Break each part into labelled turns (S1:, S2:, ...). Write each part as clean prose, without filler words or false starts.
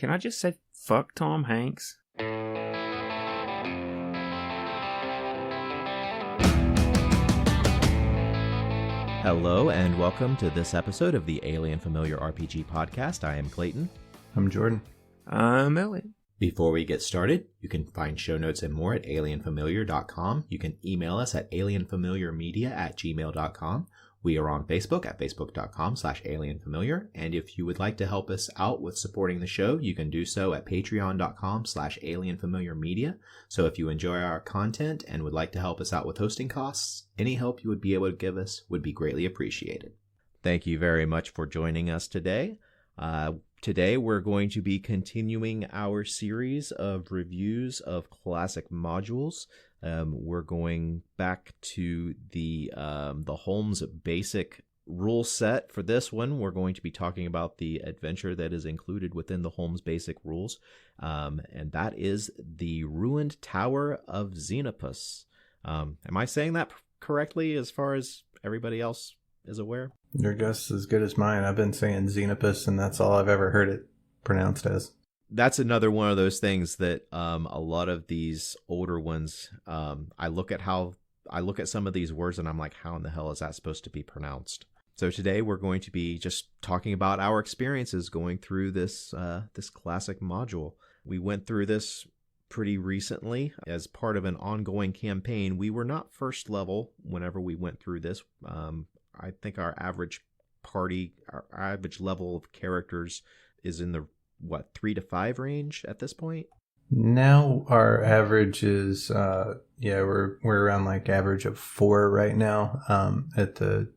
S1: Can I just say fuck Tom Hanks?
S2: Hello and welcome to this episode of the Alien Familiar RPG podcast. I am Clayton.
S3: I'm Jordan.
S1: I'm Eliot.
S2: Before we get started, you can find show notes and more at alienfamiliar.com. You can email us at alienfamiliarmedia@gmail.com. We are on Facebook at facebook.com/alienfamiliar. And if you would like to help us out with supporting the show, you can do so at patreon.com/alienfamiliarmedia. So if you enjoy our content and would like to help us out with hosting costs, any help you would be able to give us would be greatly appreciated. Thank you very much for joining us today. Today we're going to be continuing our series of reviews of classic modules. We're going back to the Holmes basic rule set. For this one, we're going to be talking about the adventure that is included within the Holmes basic rules, and that is the Ruined Tower of Zenopus. Am I saying that correctly as far as everybody else is aware?
S3: Your guess is as good as mine. I've been saying Zenopus, and that's all I've ever heard it pronounced as.
S2: That's another one of those things that a lot of these older ones, I look at some of these words and I'm like, how in the hell is that supposed to be pronounced? So today we're going to be just talking about our experiences going through this classic module. We went through this pretty recently as part of an ongoing campaign. We were not first level whenever we went through this. I think our average level of characters is in the 3 to 5 range at this point.
S3: Now our average is we're around like average of 4 right now. At the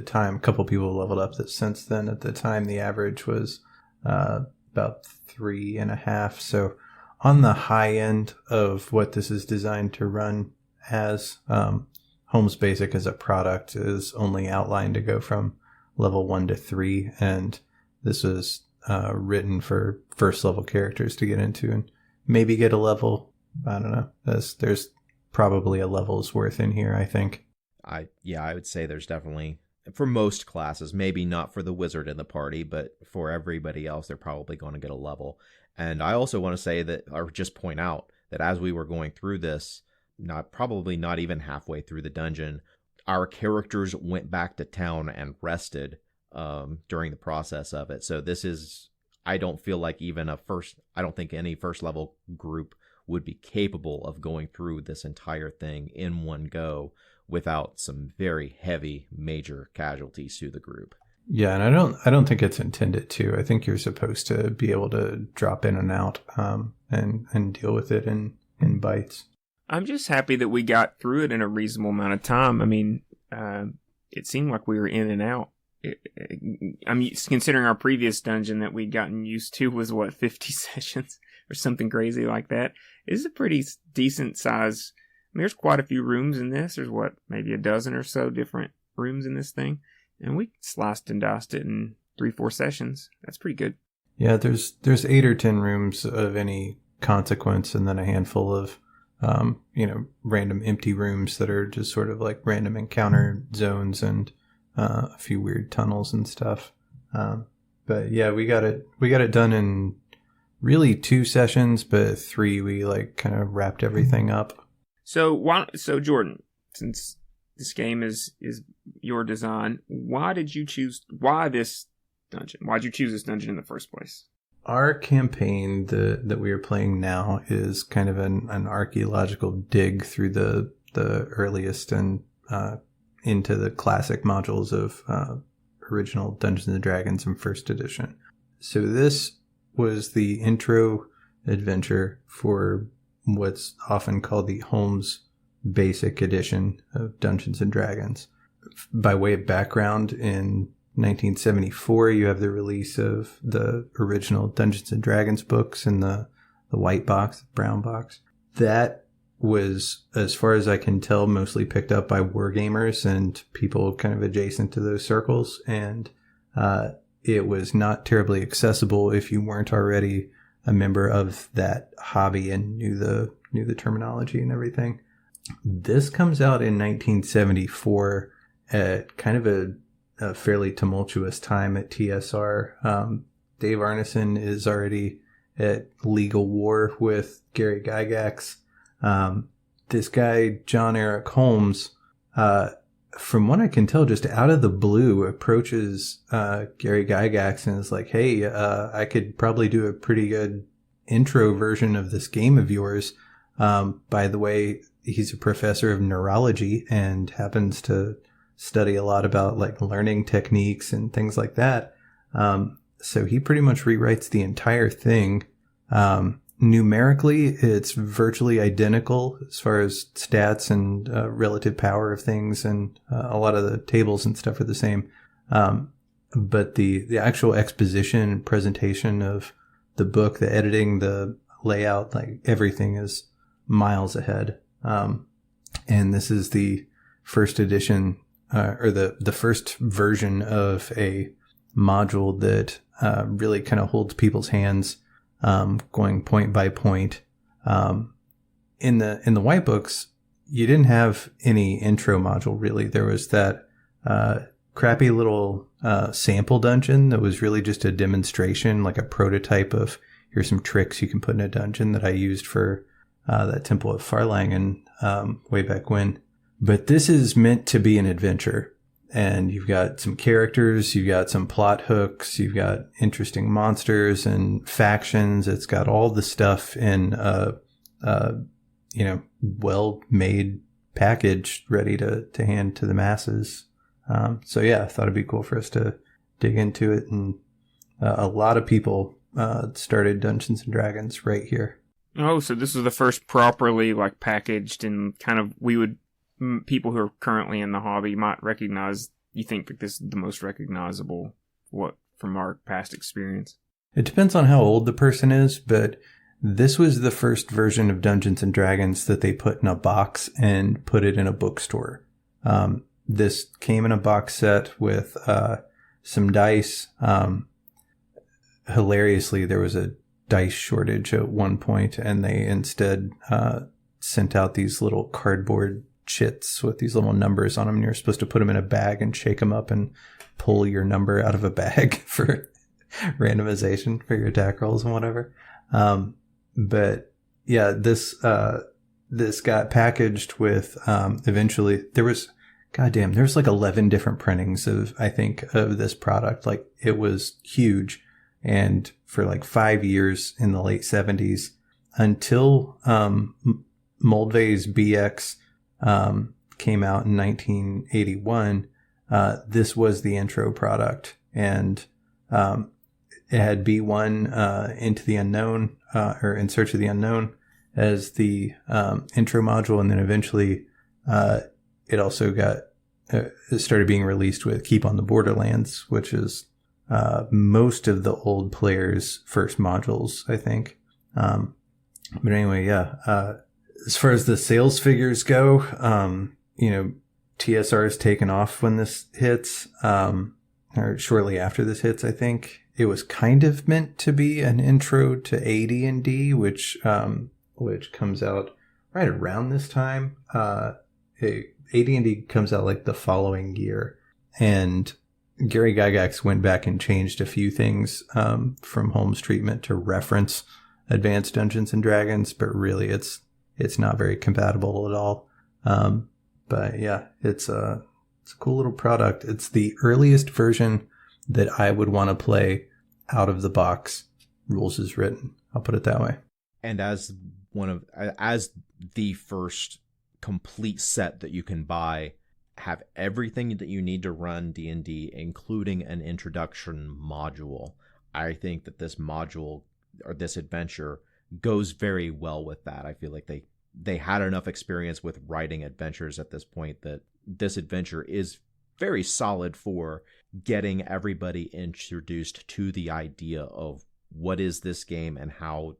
S3: time, a couple people leveled up since then. At the time, the average was about 3.5. So on the high end of what this is designed to run as. Holmes Basic as a product is only outlined to go from level 1 to 3, and this was written for first level characters to get into and maybe get a level. I don't know. There's probably a level's worth in here, I think.
S2: I would say there's definitely, for most classes, maybe not for the wizard in the party, but for everybody else, they're probably going to get a level. And I also want to say that, or just point out that as we were going through this, probably not even halfway through the dungeon, our characters went back to town and rested during the process of it. So this is, I don't feel like I don't think any first level group would be capable of going through this entire thing in one go without some very heavy major casualties to the group.
S3: Yeah, and I don't think it's intended to. I think you're supposed to be able to drop in and out and deal with it in bites.
S1: I'm just happy that we got through it in a reasonable amount of time. I mean, it seemed like we were in and out. Considering our previous dungeon that we'd gotten used to was 50 sessions or something crazy like that. It's a pretty decent size. I mean, there's quite a few rooms in this. There's maybe a dozen or so different rooms in this thing. And we sliced and diced it in 3-4 sessions. That's pretty good.
S3: Yeah, there's 8 or 10 rooms of any consequence, and then a handful of random empty rooms that are just sort of like random encounter zones and a few weird tunnels and stuff. But yeah, we got it done in really 2 sessions, but 3 we like kind of wrapped everything up.
S1: So Jordan, since this game is your design, why did you choose this dungeon? Why'd you choose this dungeon in the first place?
S3: Our campaign that we are playing now is kind of an archaeological dig through the earliest and into the classic modules of original Dungeons and Dragons in first edition. So this was the intro adventure for what's often called the Holmes Basic Edition of Dungeons and Dragons. By way of background, in 1974, you have the release of the original Dungeons and Dragons books in the white box, brown box. That was, as far as I can tell, mostly picked up by wargamers and people kind of adjacent to those circles. And it was not terribly accessible if you weren't already a member of that hobby and knew the terminology and everything. This comes out in 1974 at kind of a fairly tumultuous time at TSR. Dave Arneson is already at legal war with Gary Gygax. This guy, John Eric Holmes, from what I can tell, just out of the blue, approaches Gary Gygax and is like, hey, I could probably do a pretty good intro version of this game of yours. By the way, he's a professor of neurology and happens to study a lot about like learning techniques and things like that. So he pretty much rewrites the entire thing. Numerically, it's virtually identical as far as stats and relative power of things, and a lot of the tables and stuff are the same. But the actual exposition and presentation of the book, the editing, the layout, like everything is miles ahead. And this is the first edition, or the first version of a module that really kind of holds people's hands, going point by point. In the white books, you didn't have any intro module really. There was that crappy little sample dungeon that was really just a demonstration, like a prototype of here's some tricks you can put in a dungeon that I used for that Temple of Farlangen way back when. But this is meant to be an adventure. And you've got some characters, you've got some plot hooks, you've got interesting monsters and factions. It's got all the stuff in well-made package ready to hand to the masses. So yeah, I thought it'd be cool for us to dig into it. And a lot of people started Dungeons and Dragons right here.
S1: Oh, so this is the first properly like packaged and kind of people who are currently in the hobby might recognize. You think that this is the most recognizable from our past experience?
S3: It depends on how old the person is, but this was the first version of Dungeons and Dragons that they put in a box and put it in a bookstore. This came in a box set with some dice. Hilariously, there was a dice shortage at one point, and they instead sent out these little cardboard chits with these little numbers on them, and you're supposed to put them in a bag and shake them up and pull your number out of a bag for randomization for your attack rolls and whatever. But yeah, this got packaged with eventually there's like 11 different printings of this product. Like, it was huge. And for like 5 years in the late 70s, until Moldvay's BX came out in 1981, this was the intro product. And it had B1 Into the Unknown, or In Search of the Unknown, as the intro module. And then eventually it also it started being released with Keep on the Borderlands, which is most of the old players' first modules, I think. But anyway, yeah. As far as the sales figures go, TSR is taken off when this hits, or shortly after this hits, I think. It was kind of meant to be an intro to AD&D, which comes out right around this time. AD&D comes out like the following year, and Gary Gygax went back and changed a few things from Holmes' treatment to reference Advanced Dungeons and Dragons, but really it's not very compatible at all. But yeah, it's a cool little product. It's the earliest version that I would want to play out of the box, rules is written. I'll put it that way.
S2: And as the first complete set that you can buy, have everything that you need to run D&D, including an introduction module. I think that this module or this adventure goes very well with that. I feel like they had enough experience with writing adventures at this point that this adventure is very solid for getting everybody introduced to the idea of what is this game and how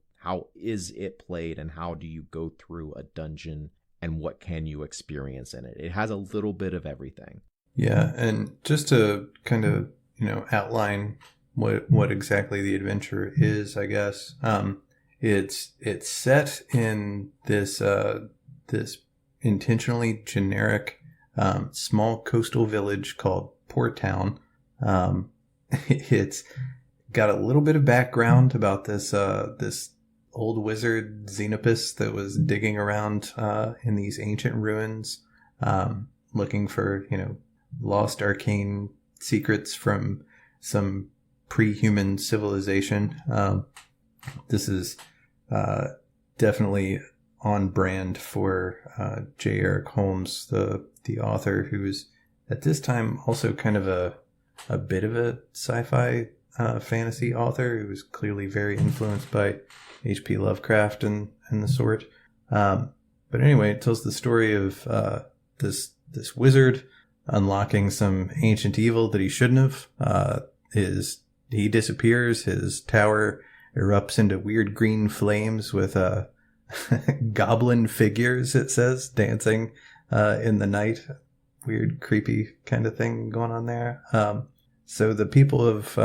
S2: is it played and how do you go through a dungeon and what can you experience in it. It has a little bit of everything.
S3: Yeah, and just to kind of, outline what exactly the adventure is, I guess. It's set in this intentionally generic small coastal village called Port Town. It's got a little bit of background about this this old wizard Zenopus that was digging around in these ancient ruins, looking for, lost arcane secrets from some pre-human civilization. This is definitely on brand for J. Eric Holmes, the author, who was at this time also kind of a bit of a sci-fi fantasy author who was clearly very influenced by H.P. Lovecraft and the sort. But anyway, it tells the story of this wizard unlocking some ancient evil that he shouldn't have. He disappears. His tower erupts into weird green flames with goblin figures, it says, dancing in the night. Weird, creepy kind of thing going on there. So the people of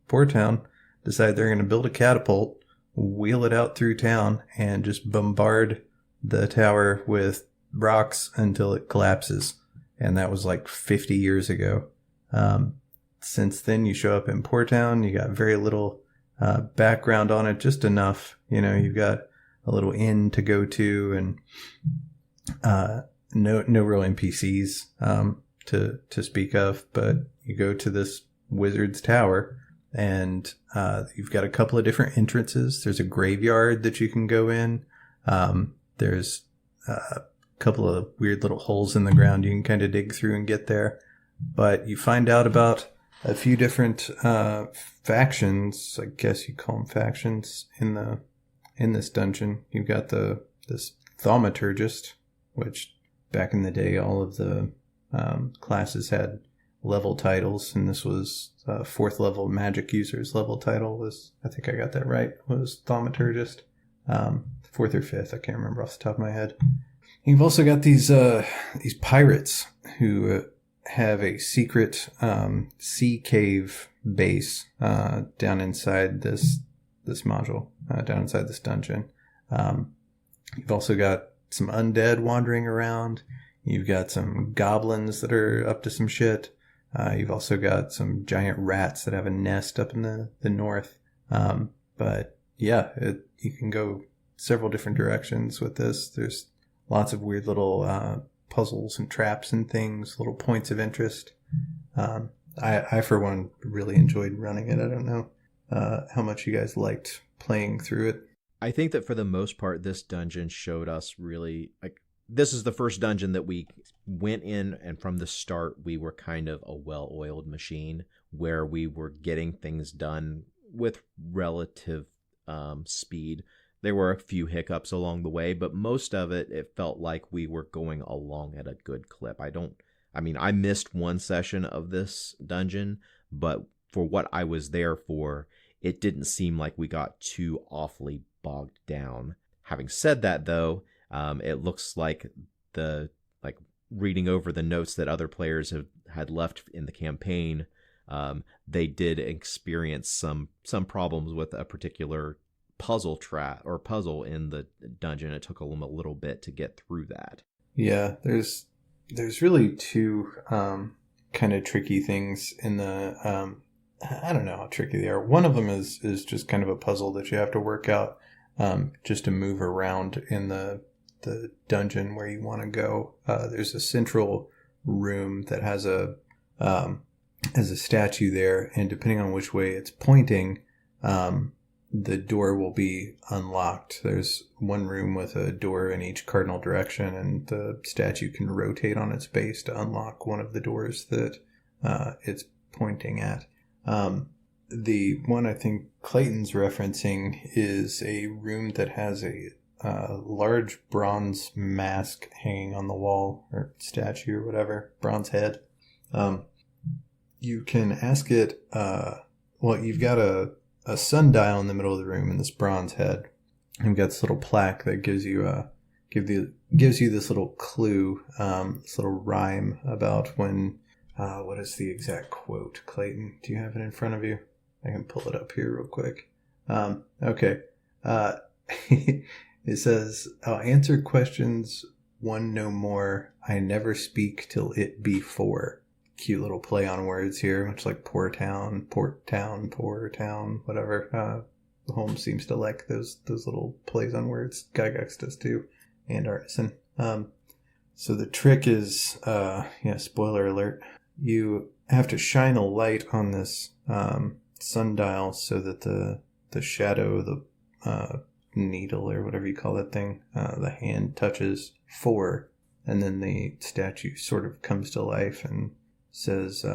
S3: Port Town decide they're going to build a catapult, wheel it out through town, and just bombard the tower with rocks until it collapses. And that was like 50 years ago. Since then, you show up in Port Town, you got very little background on it, just enough. You've got a little inn to go to, and no real NPCs to speak of. But you go to this wizard's tower, and you've got a couple of different entrances. There's a graveyard that you can go in. There's a couple of weird little holes in the ground you can kind of dig through and get there. But you find out about a few different factions. I guess you call them factions in this dungeon. You've got this thaumaturgist, which back in the day, all of the classes had level titles, and this was fourth level magic users level title was, I think I got that right, was thaumaturgist. Fourth or fifth, I can't remember off the top of my head. You've also got these pirates who have a secret sea cave base down inside this module, down inside this dungeon. You've also got some undead wandering around. You've got some goblins that are up to some shit. You've also got some giant rats that have a nest up in the north. But yeah, you can go several different directions with this. There's lots of weird little puzzles and traps and things, little points of interest. I for one, really enjoyed running it. I don't know how much you guys liked playing through it.
S2: I think that for the most part, this dungeon showed us really, this is the first dungeon that we went in, and from the start, we were kind of a well-oiled machine where we were getting things done with relative speed. There were a few hiccups along the way, but most of it felt like we were going along at a good clip. I missed one session of this dungeon, but for what I was there for, it didn't seem like we got too awfully bogged down. Having said that, though, it looks like reading over the notes that other players had left in the campaign, they did experience some problems with a particular puzzle in the dungeon. It took them a little bit to get through that.
S3: Yeah, there's really two kind of tricky things in the I don't know how tricky they are. One of them is just kind of a puzzle that you have to work out just to move around in the dungeon where you want to go. There's a central room that has a statue there, and depending on which way it's pointing, the door will be unlocked. There's one room with a door in each cardinal direction, and the statue can rotate on its base to unlock one of the doors that it's pointing at. The one I think Clayton's referencing is a room that has a large bronze mask hanging on the wall, or statue or whatever, bronze head. You can ask it, you've got a sundial in the middle of the room and this bronze head. You've got this little plaque that gives you this little clue, this little rhyme about when, what is the exact quote? Clayton, do you have it in front of you? I can pull it up here real quick. Okay. It says, "I'll answer questions one no more. I never speak till it be four. cute little play on words here, much like poor town, port town, poor town, whatever. Holmes seems to like those little plays on words. Gygax does too, and Artisan. So the trick is, spoiler alert, you have to shine a light on this sundial so that the shadow, the needle or whatever you call that thing, the hand touches 4, and then the statue sort of comes to life and says,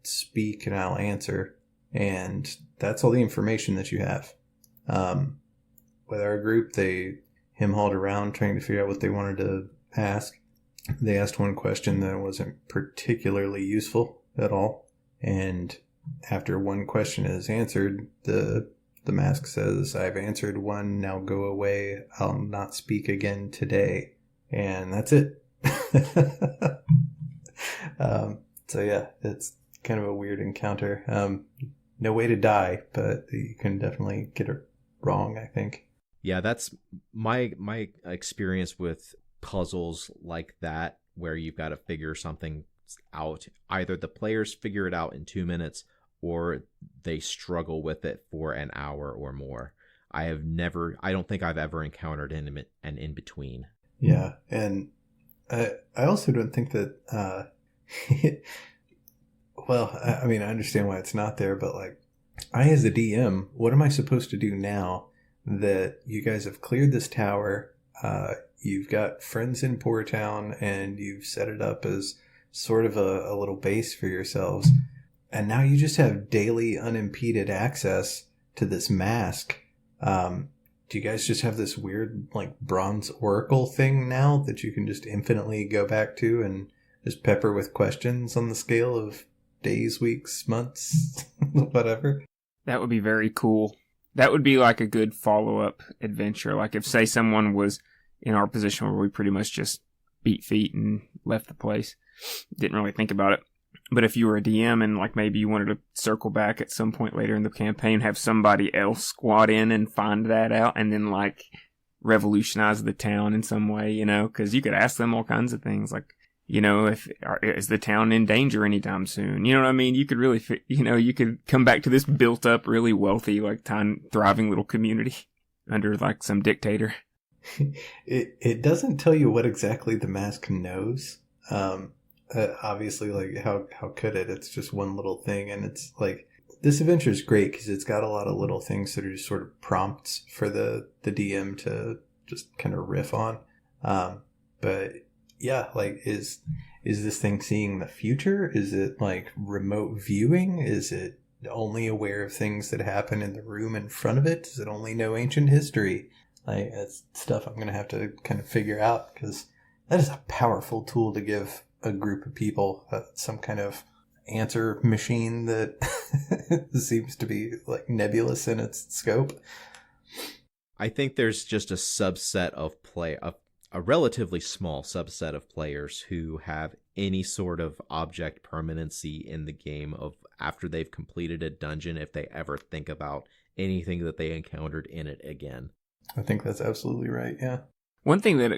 S3: speak and I'll answer. And that's all the information that you have. With our group, they him-hauled around trying to figure out what they wanted to ask. They asked one question that wasn't particularly useful at all. And after one question is answered, the mask says, I've answered one, now go away. I'll not speak again today. And that's it. So yeah, it's kind of a weird encounter. No way to die, but you can definitely get it wrong, I think.
S2: Yeah, that's my experience with puzzles like that, where you've got to figure something out. Either the players figure it out in 2 minutes, or they struggle with it for an hour or more. I don't think I've ever encountered an in-between.
S3: Yeah, and I also don't think that, well, I mean, I understand why it's not there, but like, I as a DM, what am I supposed to do now that you guys have cleared this tower, you've got friends in Poor Town, and you've set it up as sort of a little base for yourselves, and now you just have daily unimpeded access to this mask. Do you guys just have this weird like bronze oracle thing now that you can just infinitely go back to and just pepper with questions on the scale of days, weeks, months, whatever?
S1: That would be very cool. That would be like a good follow-up adventure. Like if, say, someone was in our position where we pretty much just beat feet and left the place, didn't really think about it. But if you were a DM and like maybe you wanted to circle back at some point later in the campaign, have somebody else squat in and find that out, and then like revolutionize the town in some way, you know, because you could ask them all kinds of things like, you know, is the town in danger anytime soon? You know what I mean? You could really, you could come back to this built up, really wealthy, like thriving little community under like some dictator.
S3: It doesn't tell you what exactly the mask knows. Obviously, like how could it? It's just one little thing, and it's like this adventure is great because it's got a lot of little things that are just sort of prompts for the DM to just kind of riff on. But yeah, like is this thing seeing the future? Is it like remote viewing? Is it only aware of things that happen in the room in front of it? Does it only know ancient history? Like that's stuff I'm gonna have to kind of figure out, because that is a powerful tool to give a group of people, some kind of answer machine that seems to be like nebulous in its scope.
S2: I think there's just a subset of a relatively small subset of players who have any sort of object permanency in the game of after they've completed a dungeon, if they ever think about anything that they encountered in it again.
S3: I think that's absolutely right, yeah.
S1: One thing that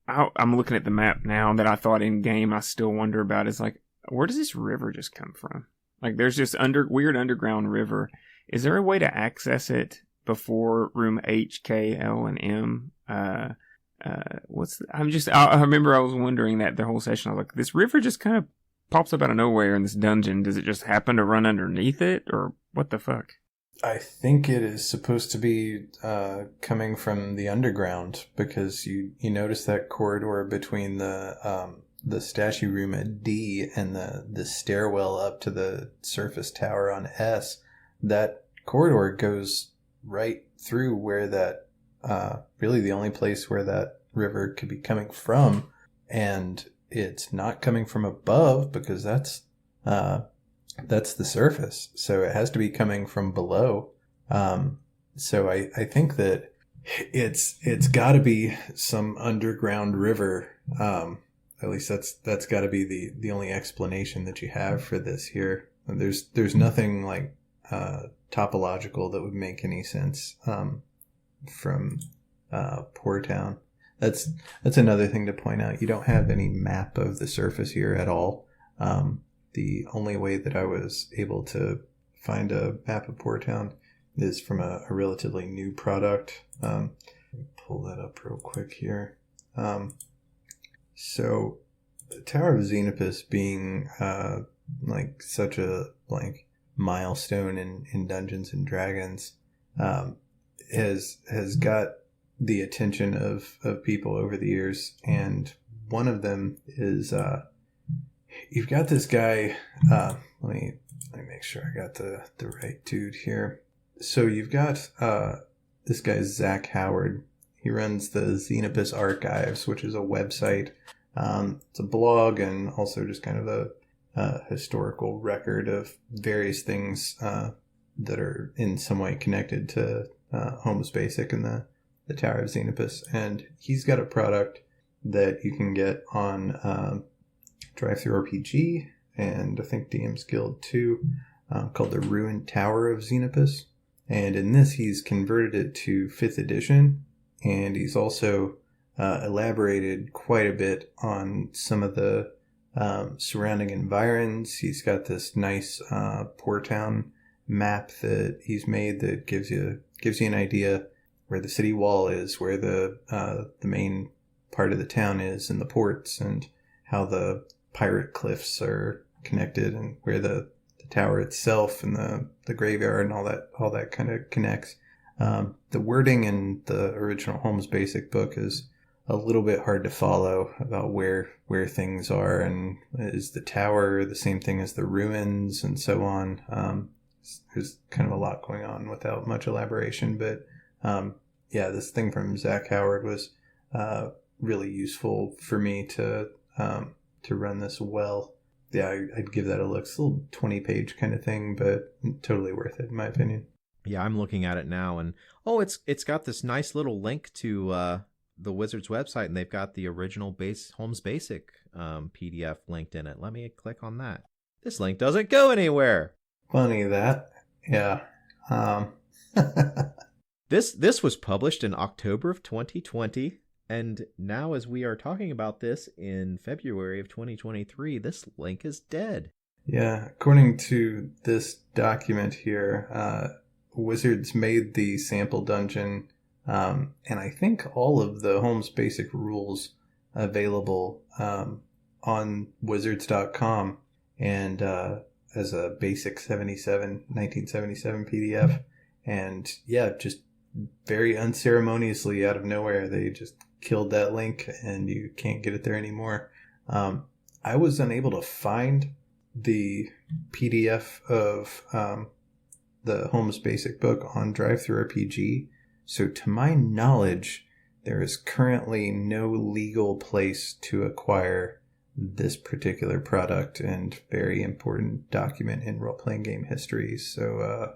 S1: I'm looking at the map now that I thought in game I still wonder about is like, where does this river just come from? Like there's this weird underground river. Is there a way to access it before room H, K, L, and M? I remember I was wondering that the whole session. I was like, this river just kind of pops up out of nowhere in this dungeon. Does it just happen to run underneath it, or what the fuck?
S3: I think it is supposed to be coming from the underground, because you notice that corridor between the statue room at D and the stairwell up to the surface tower on S. That corridor goes right through where that really the only place where that river could be coming from, and it's not coming from above because that's the surface, so it has to be coming from below. So I think that it's got to be some underground river. At least that's got to be the only explanation that you have for this here. And there's nothing like topological that would make any sense from Poor Town. That's another thing to point out. You don't have any map of the surface here at all. the only way that I was able to find a map of Port Town is from a relatively new product. Let me pull that up real quick here. So the Tower of Zenopus being like such a like milestone in Dungeons and Dragons has got the attention of people over the years, and one of them is you've got this guy. Let me make sure I got the right dude here. So you've got this guy Zach Howard. He runs the Zenopus Archives, which is a website. It's a blog and also just kind of a historical record of various things that are in some way connected to Holmes Basic and the Tower of Zenopus. And he's got a product that you can get on Drive-Thru RPG and I think DM's Guild too, called the Ruined Tower of Zenopus. And in this, he's converted it to 5th edition, and he's also elaborated quite a bit on some of the surrounding environs. He's got this nice Port Town map that he's made that gives you an idea where the city wall is, where the main part of the town is, and the ports, and how the pirate cliffs are connected, and where the tower itself and the graveyard and all that kind of connects. The wording in the original Holmes Basic book is a little bit hard to follow about where things are, and is the tower the same thing as the ruins and so on. There's kind of a lot going on without much elaboration, but this thing from Zach Howard was really useful for me to run this well. Yeah, I'd give that a look. It's a little 20-page kind of thing, but totally worth it in my opinion.
S2: Yeah, I'm looking at it now, and it's got this nice little link to the Wizards website, and they've got the original Holmes Basic PDF linked in it. Let me click on that. This link doesn't go anywhere.
S3: Funny that. Yeah.
S2: This was published in October of 2020. And now, as we are talking about this in February of 2023, this link is dead.
S3: Yeah, according to this document here, Wizards made the sample dungeon, and I think all of the Holmes Basic rules available on Wizards.com and as a basic 1977 PDF. And yeah, just very unceremoniously out of nowhere, they just killed that link and you can't get it there anymore. I was unable to find the PDF of the Holmes Basic book on Drive-Thru RPG. So to my knowledge, there is currently no legal place to acquire this particular product and very important document in role-playing game history. So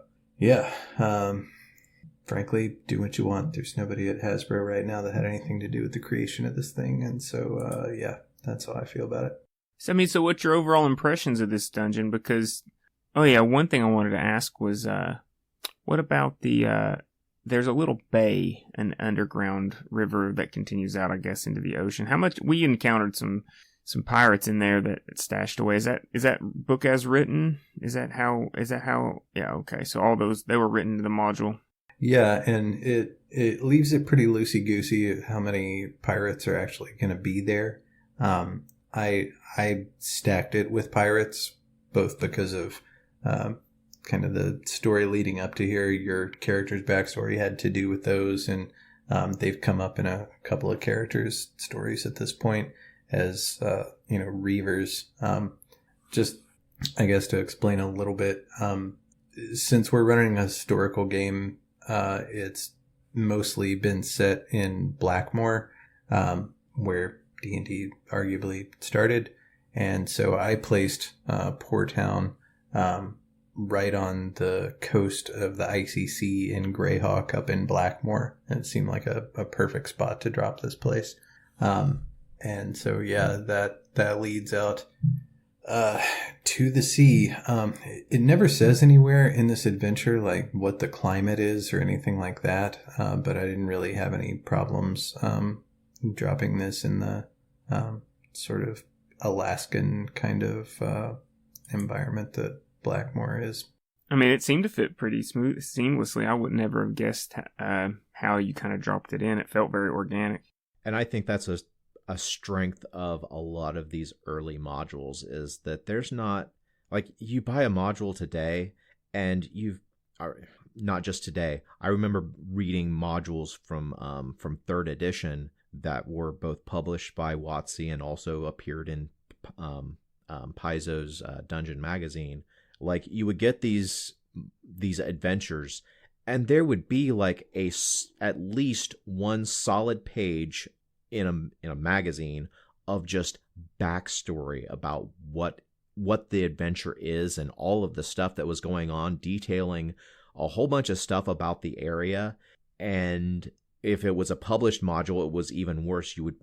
S3: frankly, do what you want. There's nobody at Hasbro right now that had anything to do with the creation of this thing. And so, that's how I feel about it.
S1: So what's your overall impressions of this dungeon? Because, one thing I wanted to ask was, what about there's a little bay, an underground river that continues out, I guess, into the ocean. We encountered some pirates in there that stashed away. Is that book as written? Is that how, yeah, okay. So all those, they were written to the module.
S3: Yeah, and it leaves it pretty loosey-goosey how many pirates are actually going to be there. I stacked it with pirates, both because of kind of the story leading up to here. Your character's backstory had to do with those, and they've come up in a couple of characters' stories at this point as, reavers. Just, I guess, to explain a little bit, since we're running a historical game, it's mostly been set in Blackmore, where D&D arguably started. And so I placed Port Town right on the coast of the Icy Sea in Greyhawk up in Blackmore. And it seemed like a perfect spot to drop this place. And so, yeah, that leads out to the sea. It never says anywhere in this adventure like what the climate is or anything like that, but I didn't really have any problems dropping this in the sort of Alaskan kind of environment that Blackmore is.
S1: I mean, it seemed to fit pretty seamlessly. I would never have guessed how you kind of dropped it in. It felt very organic.
S2: And I think that's a strength of a lot of these early modules is that there's not, like, you buy a module today and not just today. I remember reading modules from 3rd edition that were both published by WotC and also appeared in Paizo's Dungeon magazine. Like, you would get these adventures, and there would be like at least one solid page in a magazine of just backstory about what the adventure is and all of the stuff that was going on, detailing a whole bunch of stuff about the area. And if it was a published module, it was even worse. You would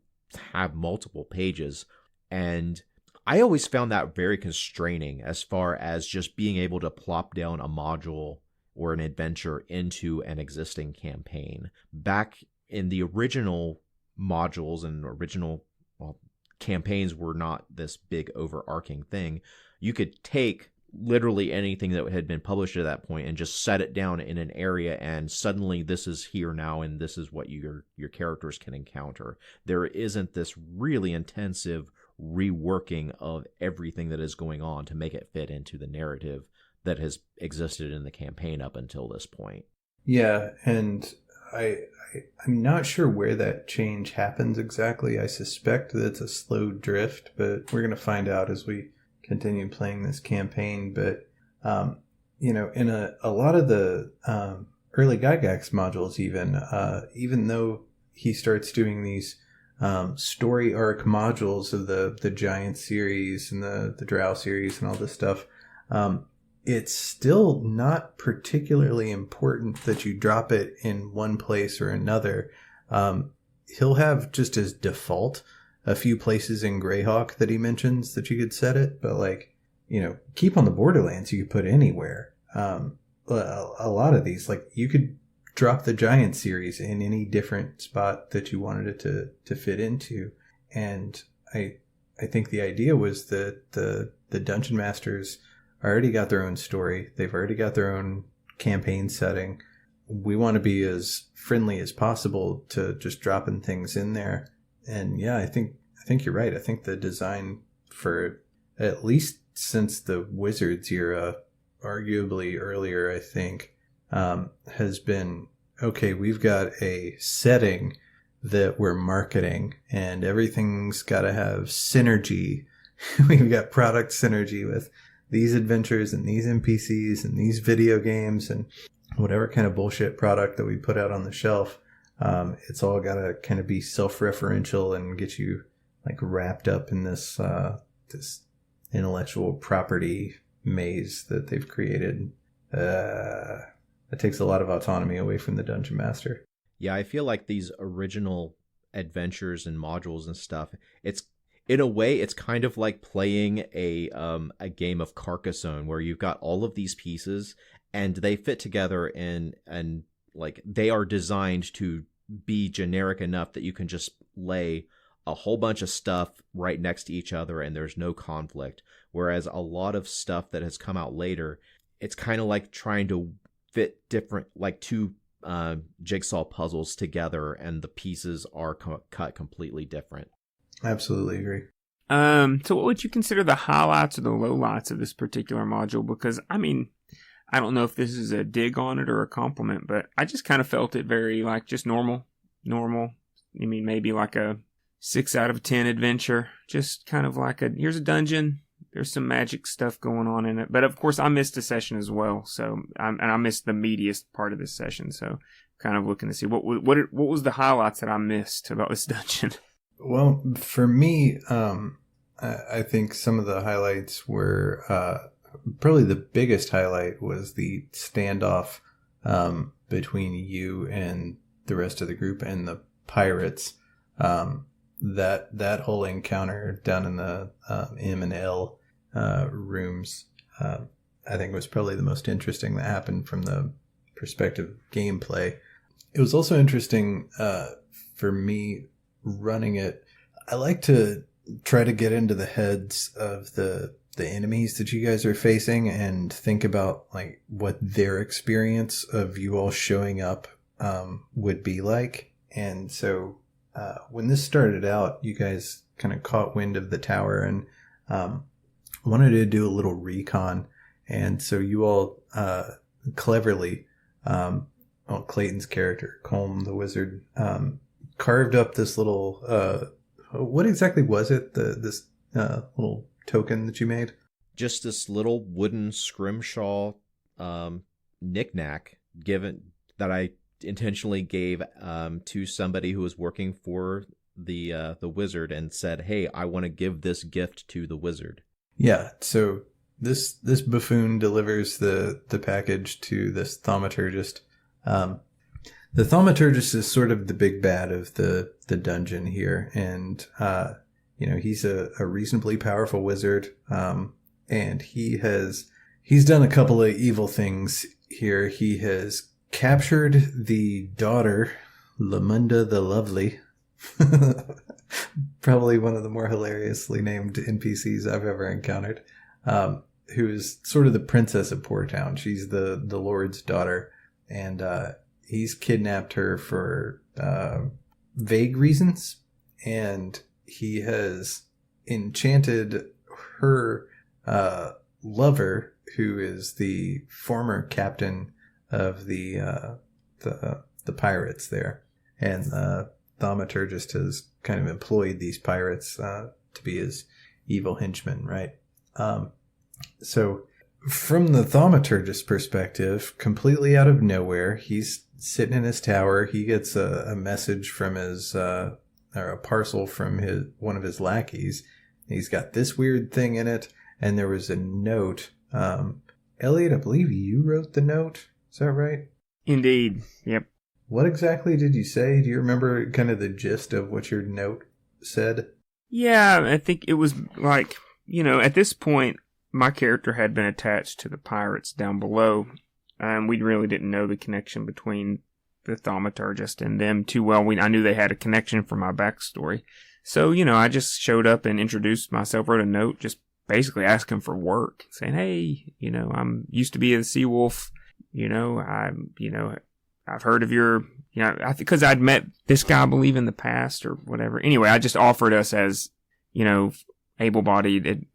S2: have multiple pages. And I always found that very constraining as far as just being able to plop down a module or an adventure into an existing campaign. Back in the original modules and original campaigns were not this big overarching thing. You could take literally anything that had been published at that point and just set it down in an area, and suddenly this is here now and this is what your characters can encounter. There isn't this really intensive reworking of everything that is going on to make it fit into the narrative that has existed in the campaign up until this point.
S3: Yeah, and I'm not sure where that change happens exactly. I suspect that it's a slow drift, but we're going to find out as we continue playing this campaign. But, in a lot of the early Gygax modules even though he starts doing these story arc modules of the Giant series and the Drow series and all this stuff, it's still not particularly important that you drop it in one place or another. He'll have just as default a few places in Greyhawk that he mentions that you could set it, but Keep on the Borderlands you could put anywhere. A lot of these, you could drop the Giant series in any different spot that you wanted it to fit into. And I think the idea was that the Dungeon Masters already got their own story. They've already got their own campaign setting. We want to be as friendly as possible to just dropping things in there. And yeah, I think you're right. I think the design for at least since the Wizards era, arguably earlier, I think, has been, okay, we've got a setting that we're marketing and everything's got to have synergy. We've got product synergy with these adventures and these NPCs and these video games and whatever kind of bullshit product that we put out on the shelf. It's all got to kind of be self-referential and get you wrapped up in this intellectual property maze that they've created. It takes a lot of autonomy away from the Dungeon Master.
S2: Yeah, I feel like these original adventures and modules and stuff, it's, in a way, it's kind of like playing a game of Carcassonne where you've got all of these pieces and they fit together and they are designed to be generic enough that you can just lay a whole bunch of stuff right next to each other and there's no conflict. Whereas a lot of stuff that has come out later, it's kind of like trying to fit different, two jigsaw puzzles together and the pieces are cut completely different.
S3: Absolutely agree.
S1: So what would you consider the highlights or the lowlights of this particular module? Because, I mean, I don't know if this is a dig on it or a compliment, but I just kind of felt it very, just normal. I mean, maybe a 6 out of 10 adventure. Just kind of here's a dungeon. There's some magic stuff going on in it. But, of course, I missed a session as well. So, I missed the meatiest part of this session. So, kind of looking to see what was the highlights that I missed about this dungeon.
S3: Well, for me, I think some of the highlights were probably the biggest highlight was the standoff between you and the rest of the group and the pirates. That whole encounter down in the M and L rooms, I think was probably the most interesting that happened from the perspective of gameplay. It was also interesting for me running it. I like to try to get into the heads of the the enemies that you guys are facing and think about like what their experience of you all showing up would be like. And so when this started out, you guys kind of caught wind of the tower and wanted to do a little recon. And so you all cleverly, Clayton's character, Colm the wizard, carved up this little, what exactly was it? This little token that you made?
S2: Just this little wooden scrimshaw knick-knack that I intentionally gave to somebody who was working for the wizard and said, "Hey, I want to give this gift to the wizard."
S3: Yeah, so this buffoon delivers the package to this thaumaturgist. The thaumaturgist is sort of the big bad of the dungeon here, and he's a reasonably powerful wizard, and he's done a couple of evil things here. He has captured the daughter, Lamunda the Lovely, probably one of the more hilariously named NPCs I've ever encountered, who is sort of the princess of Poor Town. She's the Lord's daughter, and he's kidnapped her for vague reasons, and he has enchanted her lover, who is the former captain of the pirates there, and the thaumaturgist has kind of employed these pirates to be his evil henchmen, right? So from the thaumaturgist's perspective, completely out of nowhere, he's sitting in his tower. He gets a message from his or a parcel from one of his lackeys. He's got this weird thing in it, and there was a note. Eliot, I believe you wrote the note. Is that right?
S1: Indeed. Yep.
S3: What exactly did you say? Do you remember kind of the gist of what your note said?
S1: Yeah, I think it was like, at this point, my character had been attached to the pirates down below, and we really didn't know the connection between the thaumaturgist and them too well. I knew they had a connection from my backstory. So, I just showed up and introduced myself, wrote a note, just basically asking for work, saying, hey, I'm used to be a sea wolf. I've heard of your, because I'd met this guy, I believe, in the past or whatever. Anyway, I just offered us as, able-bodied,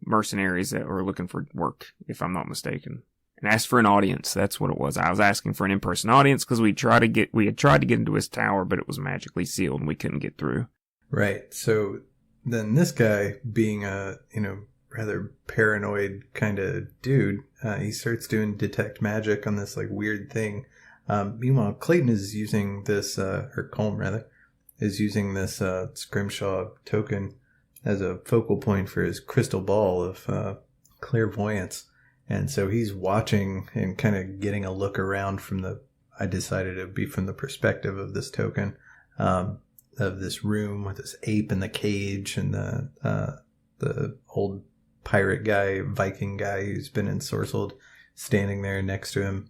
S1: mercenaries that were looking for work, if I'm not mistaken, and asked for an audience. That's what it was. I was asking for an in-person audience because we had tried to get into his tower, but it was magically sealed and we couldn't get through.
S3: Right. So then this guy, being a, rather paranoid kind of dude, he starts doing detect magic on this like weird thing. Meanwhile, Clayton is using this, or Colm rather, is using this scrimshaw token as a focal point for his crystal ball of clairvoyance. And so he's watching and kind of getting a look around I decided it would be from the perspective of this token, of this room with this ape in the cage and the old pirate guy, Viking guy who's been ensorcelled, standing there next to him.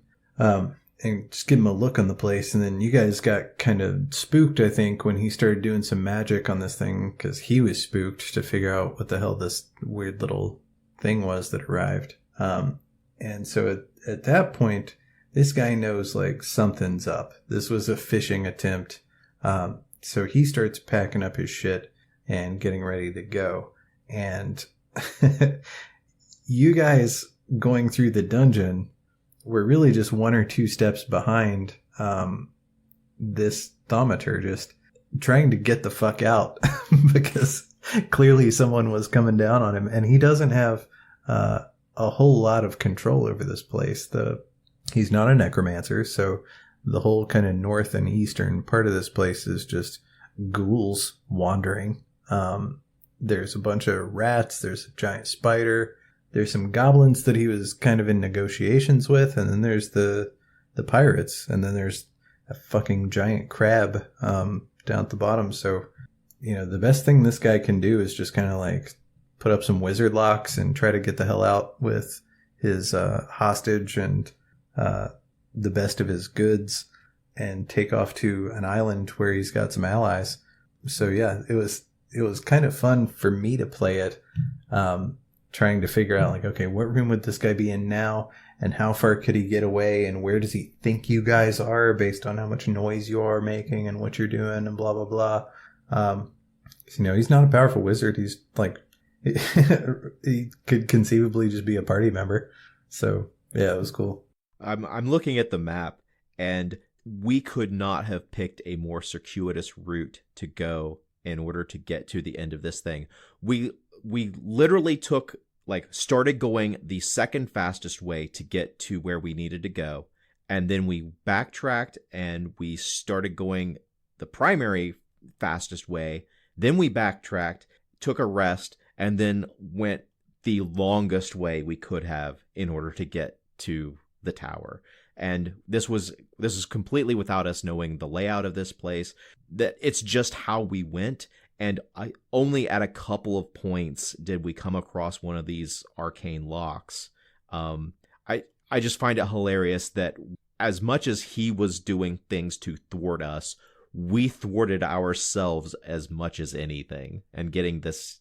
S3: And just give him a look on the place. And then you guys got kind of spooked, I think, when he started doing some magic on this thing, because he was spooked to figure out what the hell this weird little thing was that arrived. And so at that point, this guy knows like something's up. This was a phishing attempt. So he starts packing up his shit and getting ready to go. And you guys going through the dungeon were really just one or two steps behind this thaumaturgist, trying to get the fuck out because clearly someone was coming down on him, and he doesn't have a whole lot of control over this place. He's not a necromancer, so the whole kind of north and eastern part of this place is just ghouls wandering. There's a bunch of rats, there's a giant spider, there's some goblins that he was kind of in negotiations with, and then there's the pirates, and then there's a fucking giant crab down at the bottom. So, the best thing this guy can do is just kind of like put up some wizard locks and try to get the hell out with his hostage and the best of his goods and take off to an island where he's got some allies. So yeah, it was kind of fun for me to play it. trying to figure out like, okay, what room would this guy be in now, and how far could he get away, and where does he think you guys are based on how much noise you are making and what you're doing and blah blah blah. He's not a powerful wizard. He's like he could conceivably just be a party member. So yeah, it was cool.
S2: I'm looking at the map, and we could not have picked a more circuitous route to go in order to get to the end of this thing. We literally started going the second fastest way to get to where we needed to go, and then we backtracked and we started going the primary fastest way. Then we backtracked, took a rest, and then went the longest way we could have in order to get to the tower. And this is completely without us knowing the layout of this place. That it's just how we went. And only at a couple of points did we come across one of these arcane locks. I just find it hilarious that as much as he was doing things to thwart us, we thwarted ourselves as much as anything, and getting this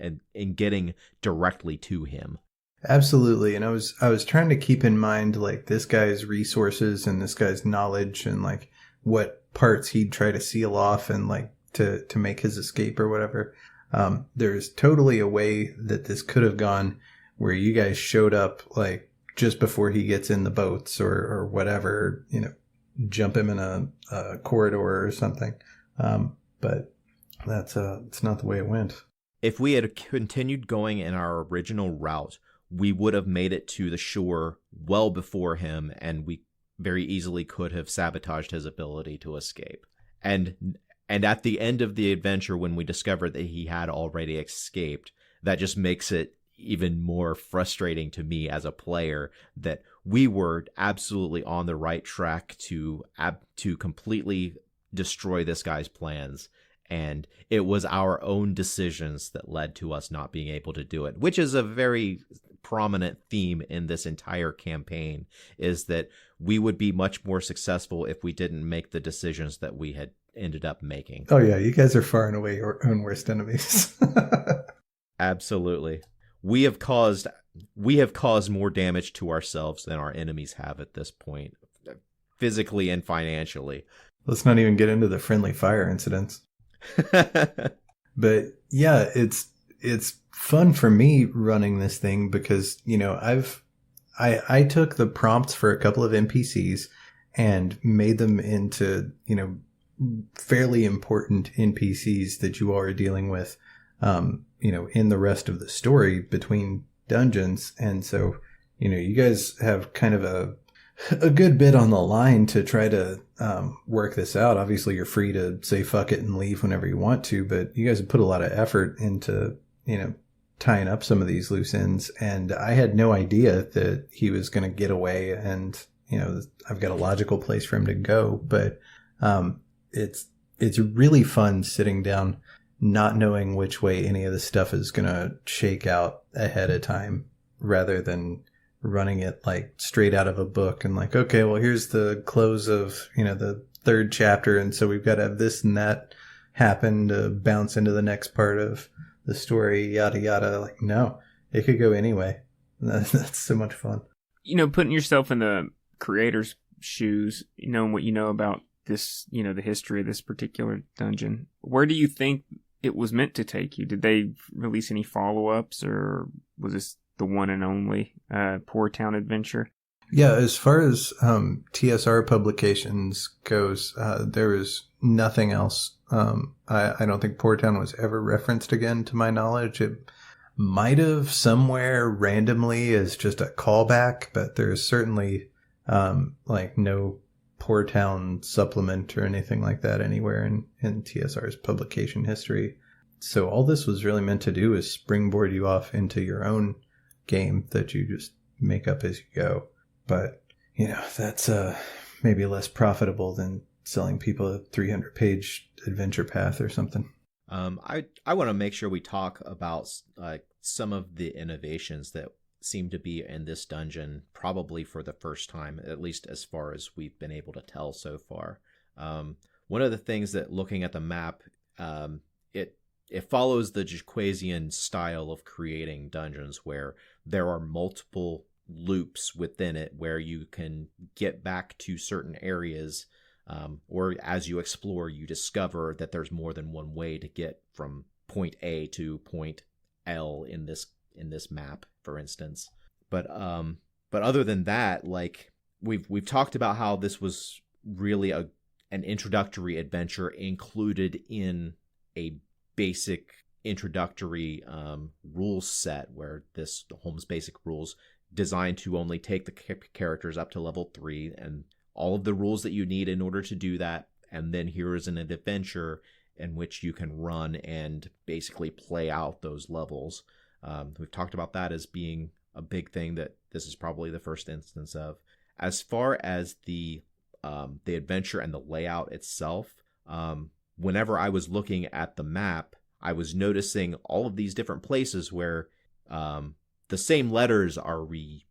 S2: and getting directly to him.
S3: Absolutely. And I was trying to keep in mind like this guy's resources and this guy's knowledge and like what parts he'd try to seal off and like to make his escape or whatever. There's totally a way that this could have gone where you guys showed up like just before he gets in the boats or whatever, jump him in a corridor or something. But that's it's not the way it went.
S2: If we had continued going in our original route, we would have made it to the shore well before him, and we very easily could have sabotaged his ability to escape. And at the end of the adventure, when we discovered that he had already escaped, that just makes it even more frustrating to me as a player that we were absolutely on the right track to completely destroy this guy's plans. And it was our own decisions that led to us not being able to do it, which is a very prominent theme in this entire campaign, is that we would be much more successful if we didn't make the decisions that we had ended up making.
S3: Oh yeah, you guys are far and away your own worst enemies.
S2: Absolutely. We have caused more damage to ourselves than our enemies have at this point, physically and financially.
S3: Let's not even get into the friendly fire incidents. But yeah, it's fun for me running this thing because, I took the prompts for a couple of NPCs and made them into, fairly important NPCs that you all are dealing with, in the rest of the story between dungeons. And so, you guys have kind of a good bit on the line to try to work this out. Obviously, you're free to say fuck it and leave whenever you want to, but you guys have put a lot of effort into, tying up some of these loose ends. And I had no idea that he was going to get away and, I've got a logical place for him to go. But it's really fun sitting down, not knowing which way any of this stuff is going to shake out ahead of time, rather than running it like straight out of a book and like, okay, well, here's the close of, the third chapter. And so we've got to have this and that happen to bounce into the next part of the story, yada, yada. Like, no, it could go anyway. That's so much fun.
S1: Putting yourself in the creator's shoes, knowing what you know about this, the history of this particular dungeon, where do you think it was meant to take you? Did they release any follow-ups, or was this the one and only Poor Town adventure?
S3: Yeah, as far as TSR publications goes, there is nothing else. I don't think Poor Town was ever referenced again, to my knowledge. It might have somewhere randomly as just a callback, but there's certainly no Poor Town supplement or anything like that anywhere in TSR's publication history. So all this was really meant to do is springboard you off into your own game that you just make up as you go. But, that's maybe less profitable than selling people a 300-page adventure path or something.
S2: I want to make sure we talk about some of the innovations that seem to be in this dungeon, probably for the first time, at least as far as we've been able to tell so far. One of the things that, looking at the map, it follows the Jaquazian style of creating dungeons where there are multiple loops within it where you can get back to certain areas, or as you explore, you discover that there's more than one way to get from point A to point L in this map, for instance. But other than that, like we've talked about how this was really an introductory adventure included in a basic introductory rules set, where this Holmes Basic Rules designed to only take the characters up to level 3 and all of the rules that you need in order to do that. And then here is an adventure in which you can run and basically play out those levels. We've talked about that as being a big thing that this is probably the first instance of. As far as the adventure and the layout itself, whenever I was looking at the map, I was noticing all of these different places where the same letters are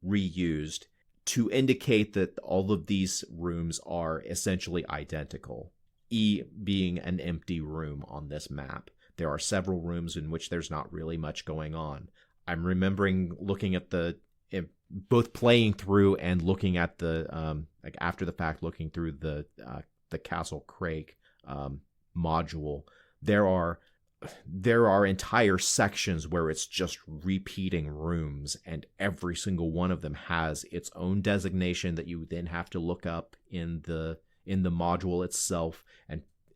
S2: reused to indicate that all of these rooms are essentially identical. E being an empty room on this map. There are several rooms in which there's not really much going on. I'm remembering looking at both playing through and looking at the like after the fact, looking through the Castle Craig module. There are entire sections where it's just repeating rooms, and every single one of them has its own designation that you then have to look up in the module itself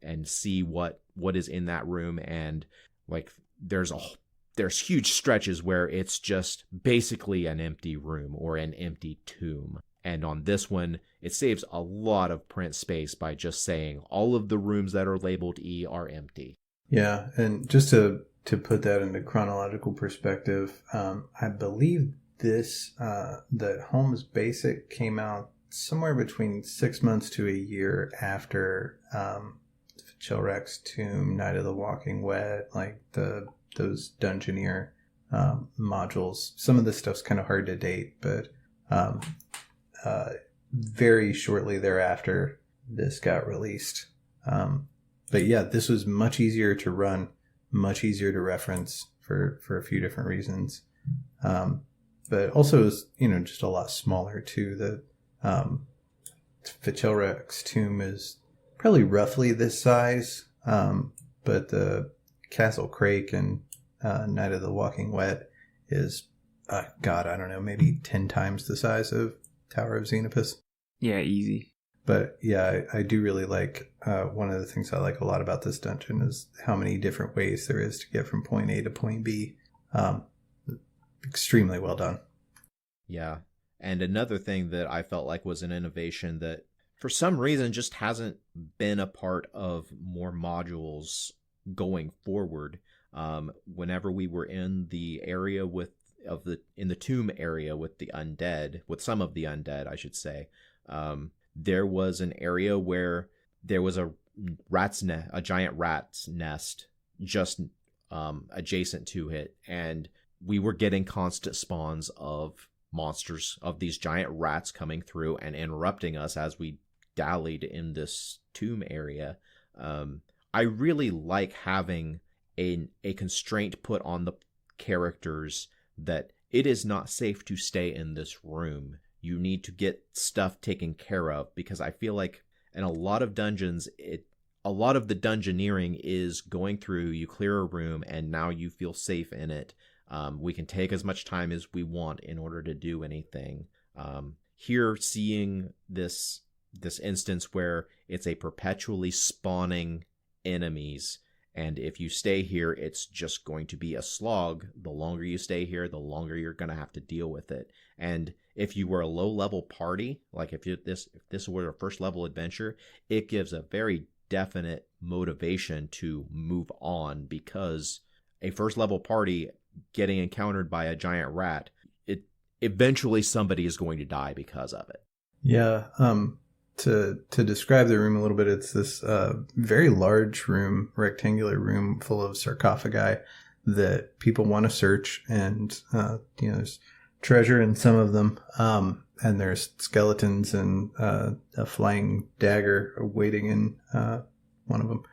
S2: and see what is in that room. And like there's huge stretches where it's just basically an empty room or an empty tomb. And on this one, it saves a lot of print space by just saying all of the rooms that are labeled E are empty.
S3: Yeah, and just to put that into chronological perspective, I believe that Holmes Basic came out somewhere between 6 months to a year after Chilrac's Tomb, Night of the Walking Wet, like those Dungeoneer modules. Some of this stuff's kind of hard to date, but very shortly thereafter, this got released. But yeah, this was much easier to run, much easier to reference for a few different reasons. But also, it was, just a lot smaller too. The Chilrac's Tomb is probably roughly this size, but the Castle Craig and Night of the Walking Wet is, I don't know, maybe 10 times the size of Tower of Zenopus.
S1: Yeah, easy.
S3: But yeah, I do really like, one of the things I like a lot about this dungeon is how many different ways there is to get from point A to point B. Extremely well done.
S2: Yeah. And another thing that I felt like was an innovation that for some reason just hasn't been a part of more modules going forward. Whenever we were in the area in the tomb area with the undead, with some of the undead, I should say, there was an area where there was a giant rat's nest just adjacent to it, and we were getting constant spawns of monsters, of these giant rats coming through and interrupting us as we dallied in this tomb area. I really like having a constraint put on the characters that it is not safe to stay in this room. You need to get stuff taken care of, because I feel like in a lot of dungeons, a lot of the dungeoneering is going through, you clear a room, and now you feel safe in it. We can take as much time as we want in order to do anything. Here, seeing this instance where it's a perpetually spawning enemies, and if you stay here, it's just going to be a slog. The longer you stay here, the longer you're going to have to deal with it. And if you were a low-level party, like if this were a first-level adventure, it gives a very definite motivation to move on, because a first-level party getting encountered by a giant rat, eventually somebody is going to die because of it.
S3: Yeah. To describe the room a little bit, it's this very large room, rectangular room full of sarcophagi that people want to search, and there's treasure in some of them, and there's skeletons and a flying dagger waiting in one of them.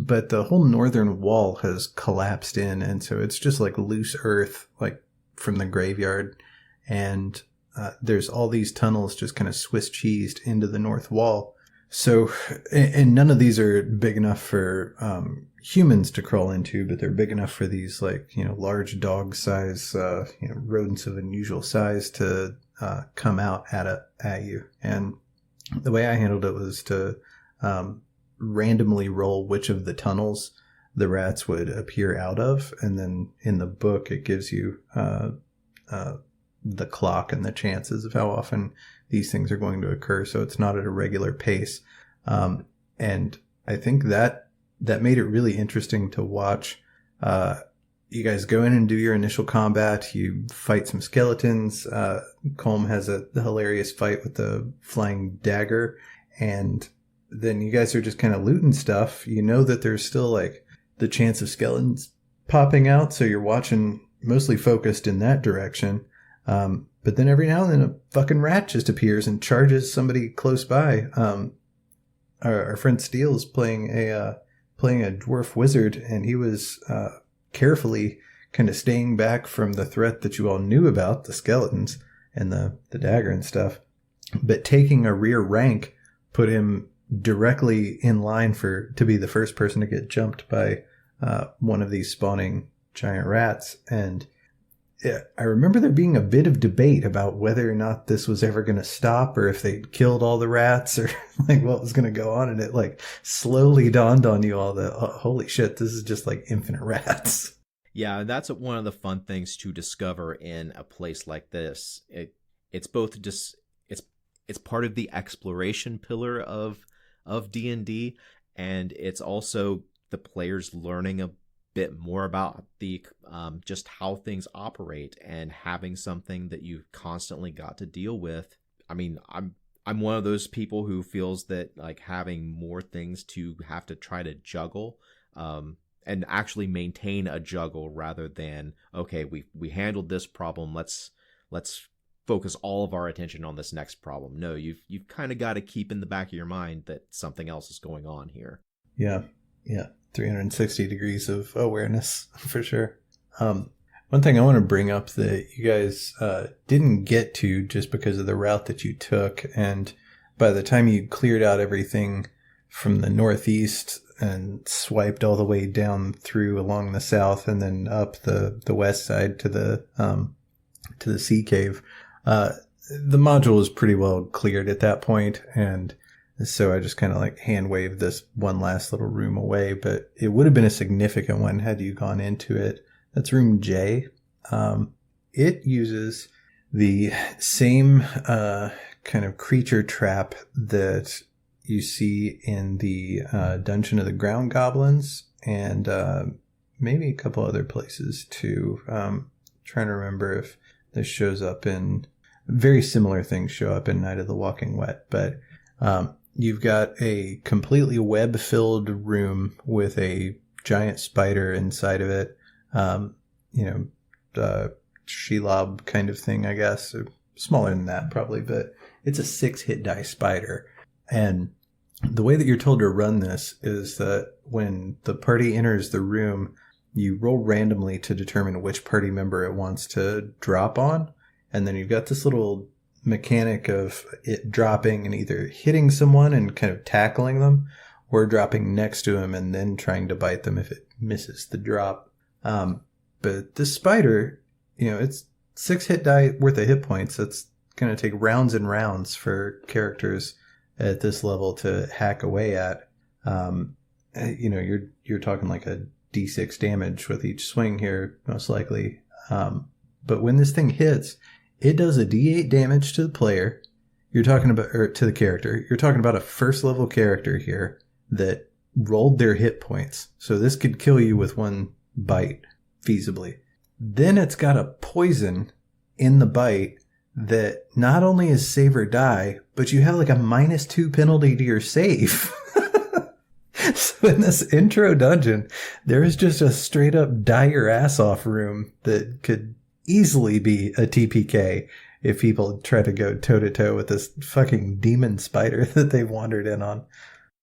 S3: but the whole northern wall has collapsed in, and so it's just like loose earth, like from the graveyard. And there's all these tunnels just kind of Swiss cheesed into the north wall. So, and none of these are big enough for humans to crawl into, but they're big enough for these, like, large dog size, rodents of unusual size to come out at you. And the way I handled it was to randomly roll which of the tunnels the rats would appear out of, and then in the book it gives you the clock and the chances of how often these things are going to occur, so it's not at a regular pace. And I think that made it really interesting to watch. You guys go in and do your initial combat. You fight some skeletons. Colm has the hilarious fight with the flying dagger, and then you guys are just kind of looting stuff. You know that there's still like the chance of skeletons popping out, so you're watching, mostly focused in that direction. But then every now and then a fucking rat just appears and charges somebody close by. Our friend Steele is playing a dwarf wizard, and he was carefully kind of staying back from the threat that you all knew about, the skeletons and the dagger and stuff. But taking a rear rank put him directly in line to be the first person to get jumped by one of these spawning giant rats. And I remember there being a bit of debate about whether or not this was ever going to stop, or if they'd killed all the rats, or like what was going to go on. And it like slowly dawned on you all that, oh, holy shit, this is just like infinite rats.
S2: Yeah, that's one of the fun things to discover in a place like this. It's both just it's part of the exploration pillar of D&D, and it's also the players learning a bit more about the just how things operate, and having something that you've constantly got to deal with. I mean, I'm one of those people who feels that like having more things to have to try to juggle, and actually maintain a juggle, rather than, okay, we handled this problem, let's focus all of our attention on this next problem. No, you've kind of got to keep in the back of your mind that something else is going on here.
S3: Yeah. 360 degrees of awareness, for sure. One thing I want to bring up that you guys didn't get to just because of the route that you took, and by the time you cleared out everything from the northeast and swiped all the way down through along the south and then up the west side to the sea cave, the module was pretty well cleared at that point, and so I just kind of like hand waved this one last little room away, but it would have been a significant one had you gone into it. That's room J. It uses the same kind of creature trap that you see in the Dungeon of the Ground Goblins, and maybe a couple other places too. Trying to remember if this shows up in... Very similar things show up in Night of the Walking Wet, but you've got a completely web-filled room with a giant spider inside of it. Shelob kind of thing, I guess. Or smaller than that, probably, but it's a 6-hit die spider. And the way that you're told to run this is that when the party enters the room, you roll randomly to determine which party member it wants to drop on. And then you've got this little mechanic of it dropping and either hitting someone and kind of tackling them, or dropping next to him and then trying to bite them if it misses the drop. But this spider, it's 6 hit die worth of hit points. It's going to take rounds and rounds for characters at this level to hack away at. You're talking like a D6 damage with each swing here, most likely. But when this thing hits, it does a D8 damage to the player. You're talking about, or to the character. You're talking about a first level character here that rolled their hit points. So this could kill you with one bite, feasibly. Then it's got a poison in the bite that not only is save or die, but you have like a -2 penalty to your save. So in this intro dungeon, there is just a straight up die your ass off room that could easily be a TPK if people try to go toe to toe with this fucking demon spider that they wandered in on.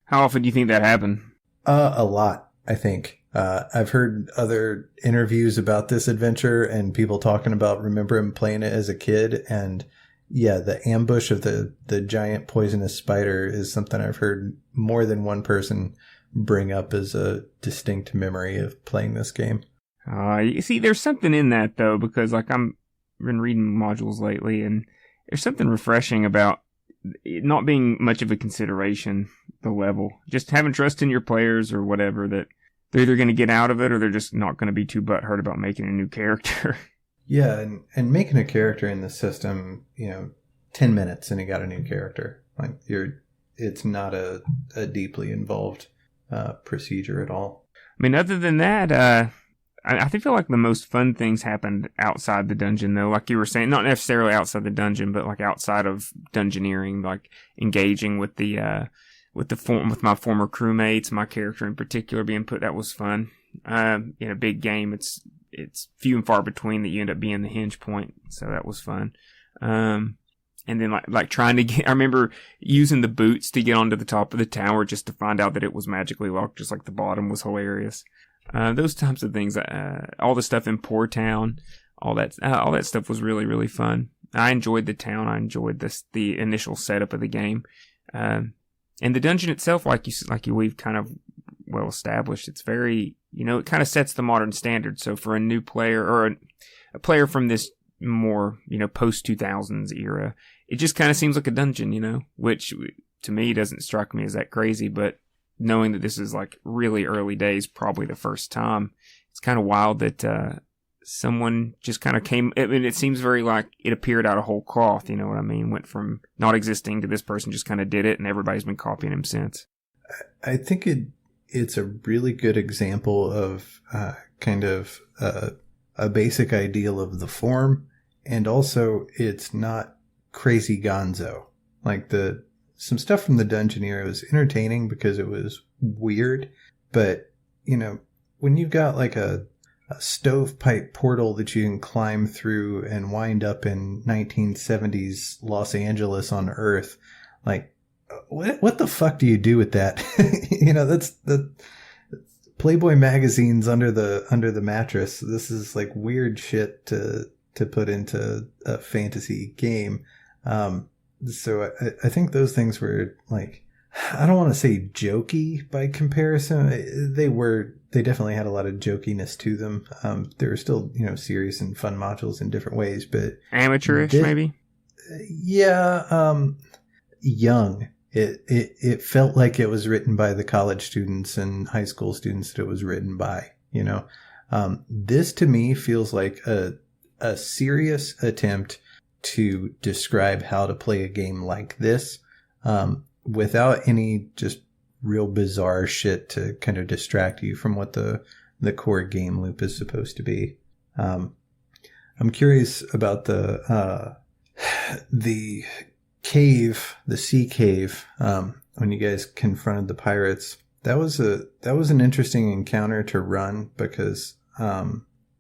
S1: How often do you think that happened?
S3: A lot, I think. I've heard other interviews about this adventure and people talking about remember him playing it as a kid. And yeah, the ambush of the giant poisonous spider is something I've heard more than one person bring up as a distinct memory of playing this game.
S1: You see, there's something in that though, because like I'm been reading modules lately, and there's something refreshing about it not being much of a consideration, the level. Just having trust in your players or whatever, that they're either going to get out of it or they're just not going to be too butthurt about making a new character.
S3: Yeah, and making a character in the system, 10 minutes and you got a new character. Like it's not a deeply involved procedure at all.
S1: I mean, other than that, I feel like the most fun things happened outside the dungeon, though. Like you were saying, not necessarily outside the dungeon, but like outside of dungeoneering, like engaging with with my former crewmates, my character in particular being put. That was fun. In a big game, it's few and far between that you end up being the hinge point, so that was fun. And then like trying to get, I remember using the boots to get onto the top of the tower just to find out that it was magically locked, just like the bottom was hilarious. Those types of things, all the stuff in Poor Town, all that stuff was really, really fun. I enjoyed the town. I enjoyed the initial setup of the game. And the dungeon itself, we've kind of well established. It's very, it kind of sets the modern standard. So for a new player or a player from this more, post 2000s era, it just kind of seems like a dungeon, which to me doesn't strike me as that crazy, but knowing that this is like really early days, probably the first time, it's kind of wild that someone just kind of came. I mean, it seems very like it appeared out of whole cloth. You know what I mean? Went from not existing to this person just kind of did it, and everybody's been copying him since.
S3: I think it's a really good example of kind of a basic ideal of the form, and also it's not crazy gonzo. Like some stuff from the dungeon era was entertaining because it was weird, but when you've got like a stovepipe portal that you can climb through and wind up in 1970s Los Angeles on Earth, like what the fuck do you do with that? That's the Playboy magazine's under the mattress. This is like weird shit to put into a fantasy game. So I think those things were like, I don't want to say jokey by comparison. They definitely had a lot of jokiness to them. They were still, serious and fun modules in different ways, but
S1: amateurish maybe.
S3: Yeah. Young. It felt like it was written by the college students and high school students that it was written by, this to me feels like a serious attempt to describe how to play a game like this, without any just real bizarre shit to kind of distract you from what the core game loop is supposed to be. I'm curious about the cave, the sea cave, when you guys confronted the pirates. That was an interesting encounter to run because,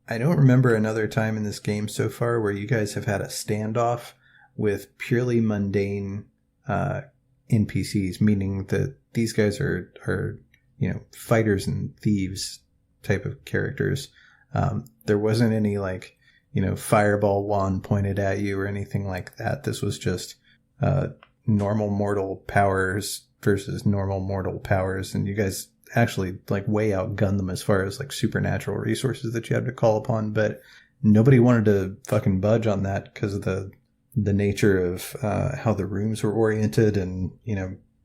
S3: I don't remember another time in this game so far where you guys have had a standoff with purely mundane NPCs, meaning that these guys are fighters and thieves type of characters. There wasn't any like fireball wand pointed at you or anything like that. This was just normal mortal powers versus normal mortal powers, and you guys actually like way outgunned them as far as like supernatural resources that you had to call upon, but nobody wanted to fucking budge on that because of the nature of how the rooms were oriented, and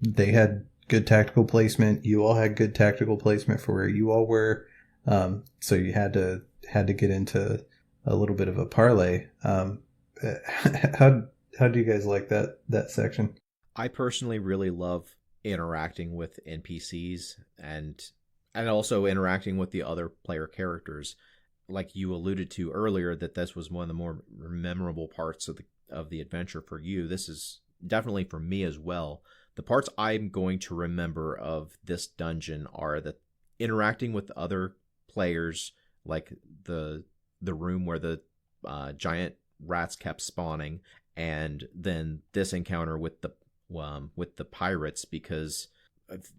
S3: they had good tactical placement. You all had good tactical placement for where you all were, so you had to get into a little bit of a parlay. How do you guys like that section?
S2: I personally really love interacting with NPCs and also interacting with the other player characters. Like you alluded to earlier, that this was one of the more memorable parts of the adventure for you. This is definitely for me as well. The parts I'm going to remember of this dungeon are the interacting with other players, like the room where the giant rats kept spawning, and then this encounter with the pirates, because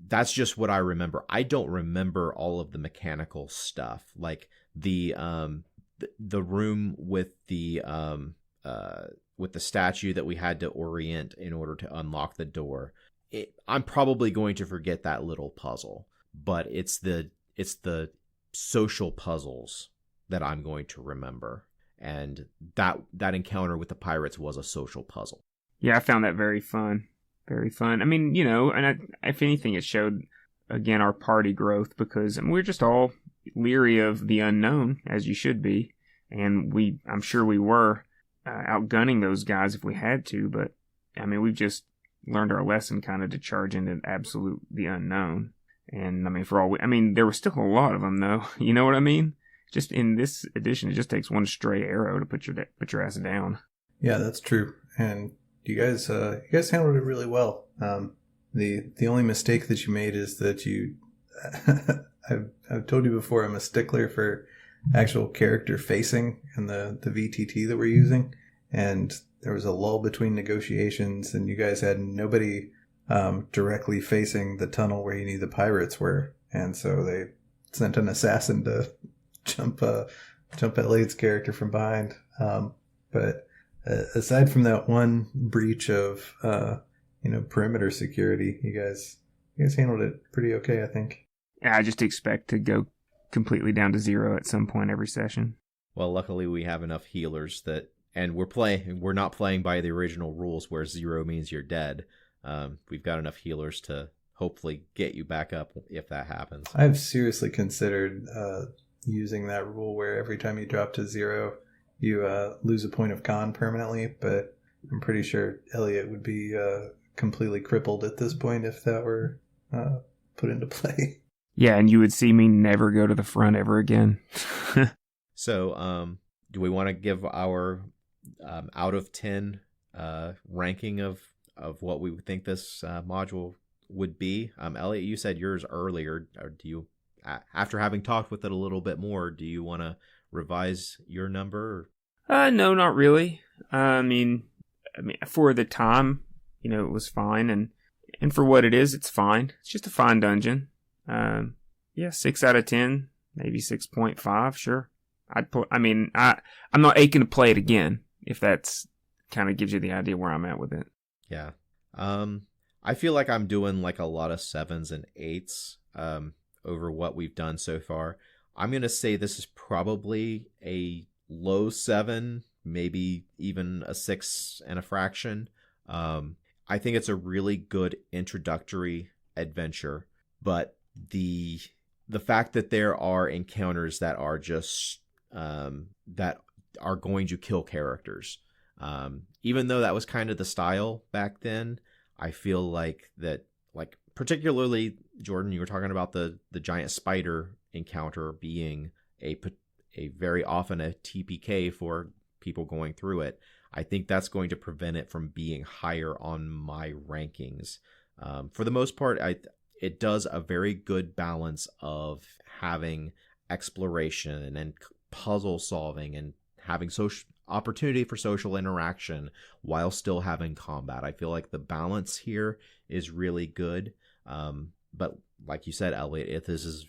S2: that's just what I remember. I don't remember all of the mechanical stuff, like the room with the statue that we had to orient in order to unlock the door. I'm probably going to forget that little puzzle, but it's the social puzzles that I'm going to remember. And that encounter with the pirates was a social puzzle.
S1: Yeah, I found that very fun. Very fun. I mean, and if anything, it showed, again, our party growth, because we're just all leery of the unknown, as you should be. And I'm sure we were outgunning those guys if we had to, but, I mean, we've just learned our lesson kind of to charge into the unknown. And, I mean, there were still a lot of them, though. You know what I mean? Just in this edition, it just takes one stray arrow to put your ass down.
S3: Yeah, that's true. And you guys handled it really well. The only mistake that you made is that you I've told you before, I'm a stickler for actual character facing in the VTT that we're using, and there was a lull between negotiations, and you guys had nobody directly facing the tunnel where you knew the pirates were, and so they sent an assassin to jump Eliot's character from behind. But aside from that one breach of perimeter security, you guys handled it pretty okay, I think.
S1: Yeah, I just expect to go completely down to 0 at some point every session.
S2: Well, luckily we have enough healers and we're not playing by the original rules where 0 means you're dead. We've got enough healers to hopefully get you back up if that happens.
S3: I've seriously considered using that rule where every time you drop to 0, you lose a point of con permanently, but I'm pretty sure Eliot would be completely crippled at this point if that were put into play.
S1: Yeah, and you would see me never go to the front ever again.
S2: So, do we want to give our out of 10 ranking of what we would think this module would be? Eliot, you said yours earlier. Or do you, after having talked with it a little bit more, do you want to revise your number?
S1: No, not really. I mean, for the time, it was fine, and for what it is, it's fine. It's just a fine dungeon. 6 out of 10, maybe 6.5. Sure, I'm not aching to play it again, if that's kind of gives you the idea where I'm at with it.
S2: Yeah. I feel like I'm doing like a lot of 7s and 8s over what we've done so far. I'm going to say this is probably a low 7, maybe even a 6 and a fraction. I think it's a really good introductory adventure, but the fact that there are encounters that are just that are going to kill characters, even though that was kind of the style back then, I feel like that, like particularly Jordan, you were talking about the giant spider encounter being a very often a TPK for people going through it. I think that's going to prevent it from being higher on my rankings. For the most part, it does a very good balance of having exploration and puzzle solving and having opportunity for social interaction while still having combat. I feel like the balance here is really good. But like you said, Eliot, this is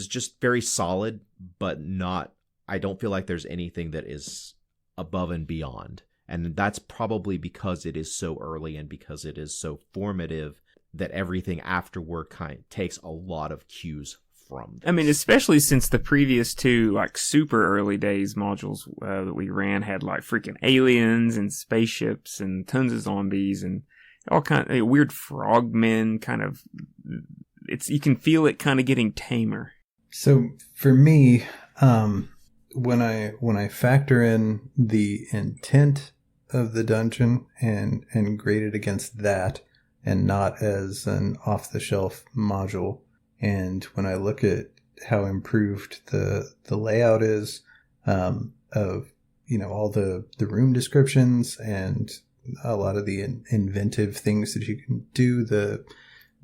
S2: just very solid, but not. I don't feel like there's anything that is above and beyond. And that's probably because it is so early and because it is so formative that everything afterward takes a lot of cues from this.
S1: I mean, especially since the previous 2, like, super early days modules that we ran had, like, freaking aliens and spaceships and tons of zombies and all kind of weird frogmen kind of. You can feel it kind of getting tamer.
S3: So for me, when I factor in the intent of the dungeon and grade it against that, and not as an off-the-shelf module, and when I look at how improved the layout is of all the room descriptions and a lot of the inventive things that you can do, the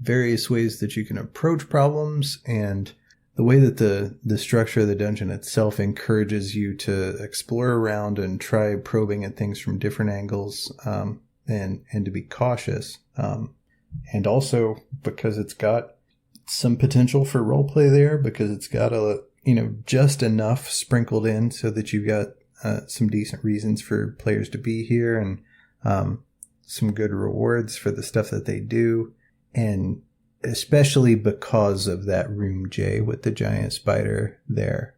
S3: various ways that you can approach problems, and the way that the structure of the dungeon itself encourages you to explore around and try probing at things from different angles, and to be cautious. and also because it's got some potential for roleplay there, because it's got just enough sprinkled in so that you've got some decent reasons for players to be here, and some good rewards for the stuff that they do, and especially because of that room J with the giant spider there.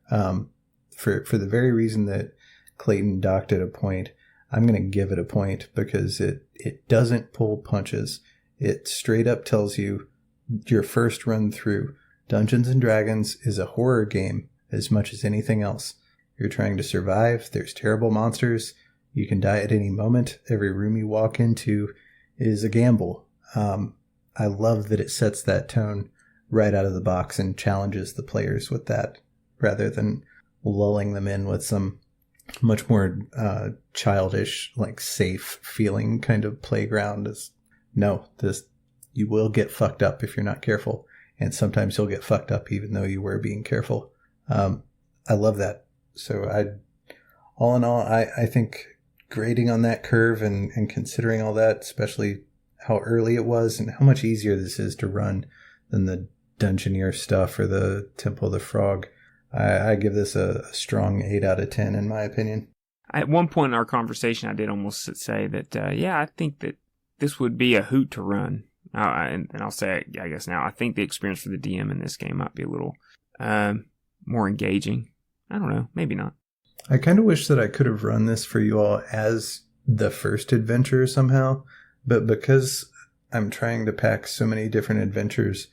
S3: For the very reason that Clayton docked at a point, I'm going to give it a point, because it doesn't pull punches. It straight up tells you your first run through Dungeons and Dragons is a horror game as much as anything else. You're trying to survive. There's terrible monsters. You can die at any moment. Every room you walk into is a gamble. I love that it sets that tone right out of the box and challenges the players with that, rather than lulling them in with some much more childish, like safe feeling kind of playground. You will get fucked up if you're not careful, and sometimes you'll get fucked up even though you were being careful. I love that. So all in all, I think grading on that curve and considering all that, especially how early it was and how much easier this is to run than the Dungeoneer stuff or the Temple of the Frog, I give this a strong 8 out of 10 in my opinion.
S1: At one point in our conversation, I did almost say that, I think that this would be a hoot to run. And I'll say, I guess now, I think the experience for the DM in this game might be a little more engaging. I don't know, maybe not.
S3: I kind of wish that I could have run this for you all as the first adventure somehow, but because I'm trying to pack so many different adventures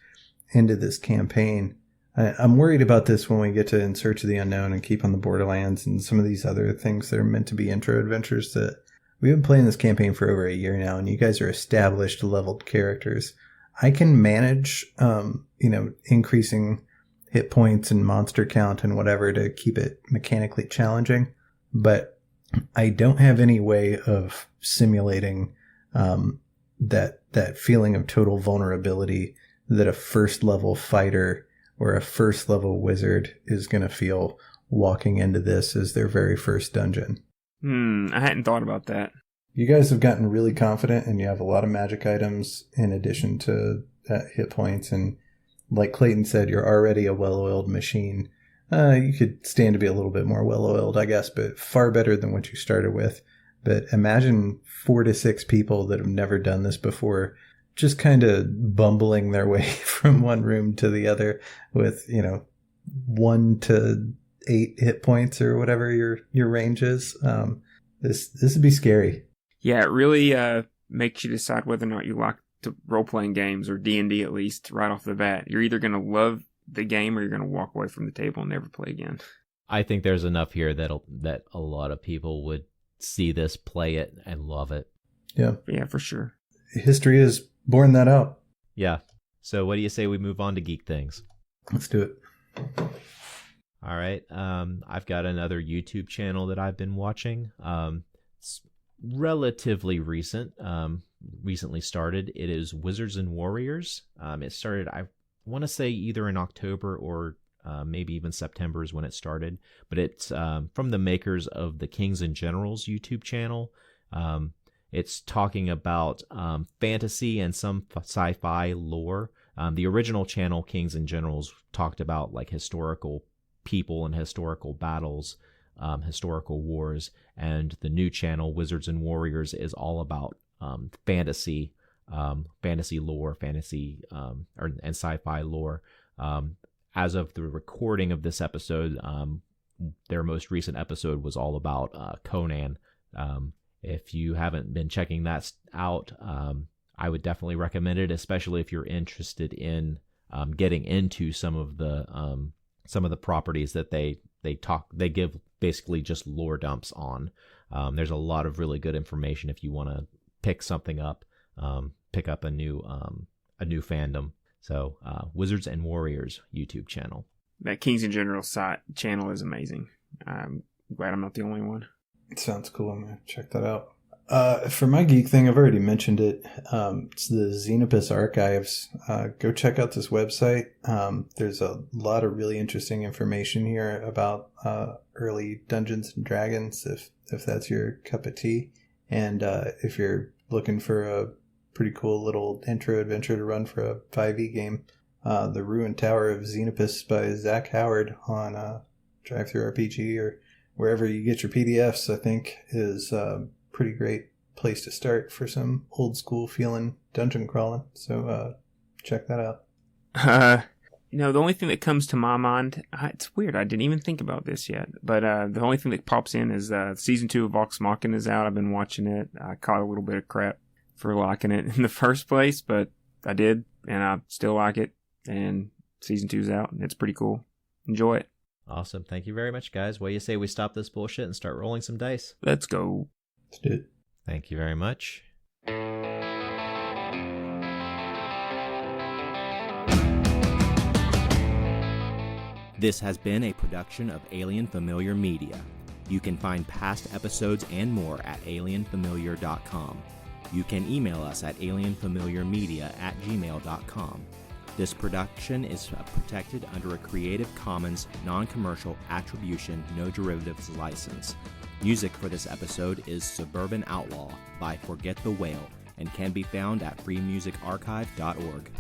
S3: into this campaign, I'm worried about this when we get to In Search of the Unknown and Keep on the Borderlands and some of these other things that are meant to be intro adventures. That we've been playing this campaign for over a year now, and you guys are established, leveled characters. I can manage, increasing hit points and monster count and whatever to keep it mechanically challenging, but I don't have any way of simulating that feeling of total vulnerability that a first level fighter or a first level wizard is going to feel walking into this as their very first dungeon.
S1: I hadn't thought about that.
S3: You guys have gotten really confident, and you have a lot of magic items in addition to hit points, and like Clayton said, you're already a well-oiled machine. You could stand to be a little bit more well-oiled, I guess, but far better than what you started with. But imagine 4 to 6 people that have never done this before just kind of bumbling their way from one room to the other with, 1 to 8 hit points or whatever your range is. This would be scary.
S1: Yeah, it really makes you decide whether or not you like to role-playing games, or D&D at least, right off the bat. You're either going to love the game or you're going to walk away from the table and never play again.
S2: I think there's enough here that a lot of people would see this, play it, and love it.
S3: Yeah.
S1: Yeah, for sure.
S3: History has borne that out.
S2: Yeah. So what do you say we move on to geek things?
S3: Let's do it.
S2: All right. I've got another YouTube channel that I've been watching. It's relatively recent. Recently started. It is Wizards and Warriors. It started, I want to say, either in October or maybe even September is when it started. But it's from the makers of the Kings and Generals YouTube channel. It's talking about fantasy and some sci-fi lore. The original channel, Kings and Generals, talked about like historical people and historical battles, historical wars. And the new channel, Wizards and Warriors, is all about fantasy lore, fantasy and sci-fi lore. As of the recording of this episode, their most recent episode was all about Conan. If you haven't been checking that out, I would definitely recommend it, especially if you're interested in getting into some of the properties that they give basically just lore dumps on. There's a lot of really good information if you want to pick something up, pick up a new fandom. So Wizards and Warriors YouTube channel.
S1: That Kings and Generals channel is amazing. I'm glad I'm not the only one.
S3: It sounds cool. I'm going to check that out. For my geek thing, I've already mentioned it. It's the Zenopus Archives. Go check out this website. There's a lot of really interesting information here about early Dungeons and Dragons, if that's your cup of tea. And if you're looking for pretty cool little intro adventure to run for a 5e game. The Ruined Tower of Zenopus by Zach Howard on DriveThruRPG or wherever you get your PDFs, I think, is a pretty great place to start for some old school feeling dungeon crawling. So check that out.
S1: The only thing that comes to my mind, it's weird, I didn't even think about this yet, but the only thing that pops in is Season 2 of Vox Machina is out. I've been watching it. I caught a little bit of crap for liking it in the first place, but I did, and I still like it, and Season 2's out, and it's pretty cool. Enjoy it.
S2: Awesome. Thank you very much, guys. What do you say we stop this bullshit and start rolling some dice?
S1: Let's go.
S3: Let's do it.
S2: Thank you very much. This has been a production of Alien Familiar Media. You can find past episodes and more at alienfamiliar.com. You can email us at alienfamiliarmedia@gmail.com. This production is protected under a Creative Commons non-commercial attribution, no derivatives license. Music for this episode is Suburban Outlaw by Forget the Whale and can be found at freemusicarchive.org.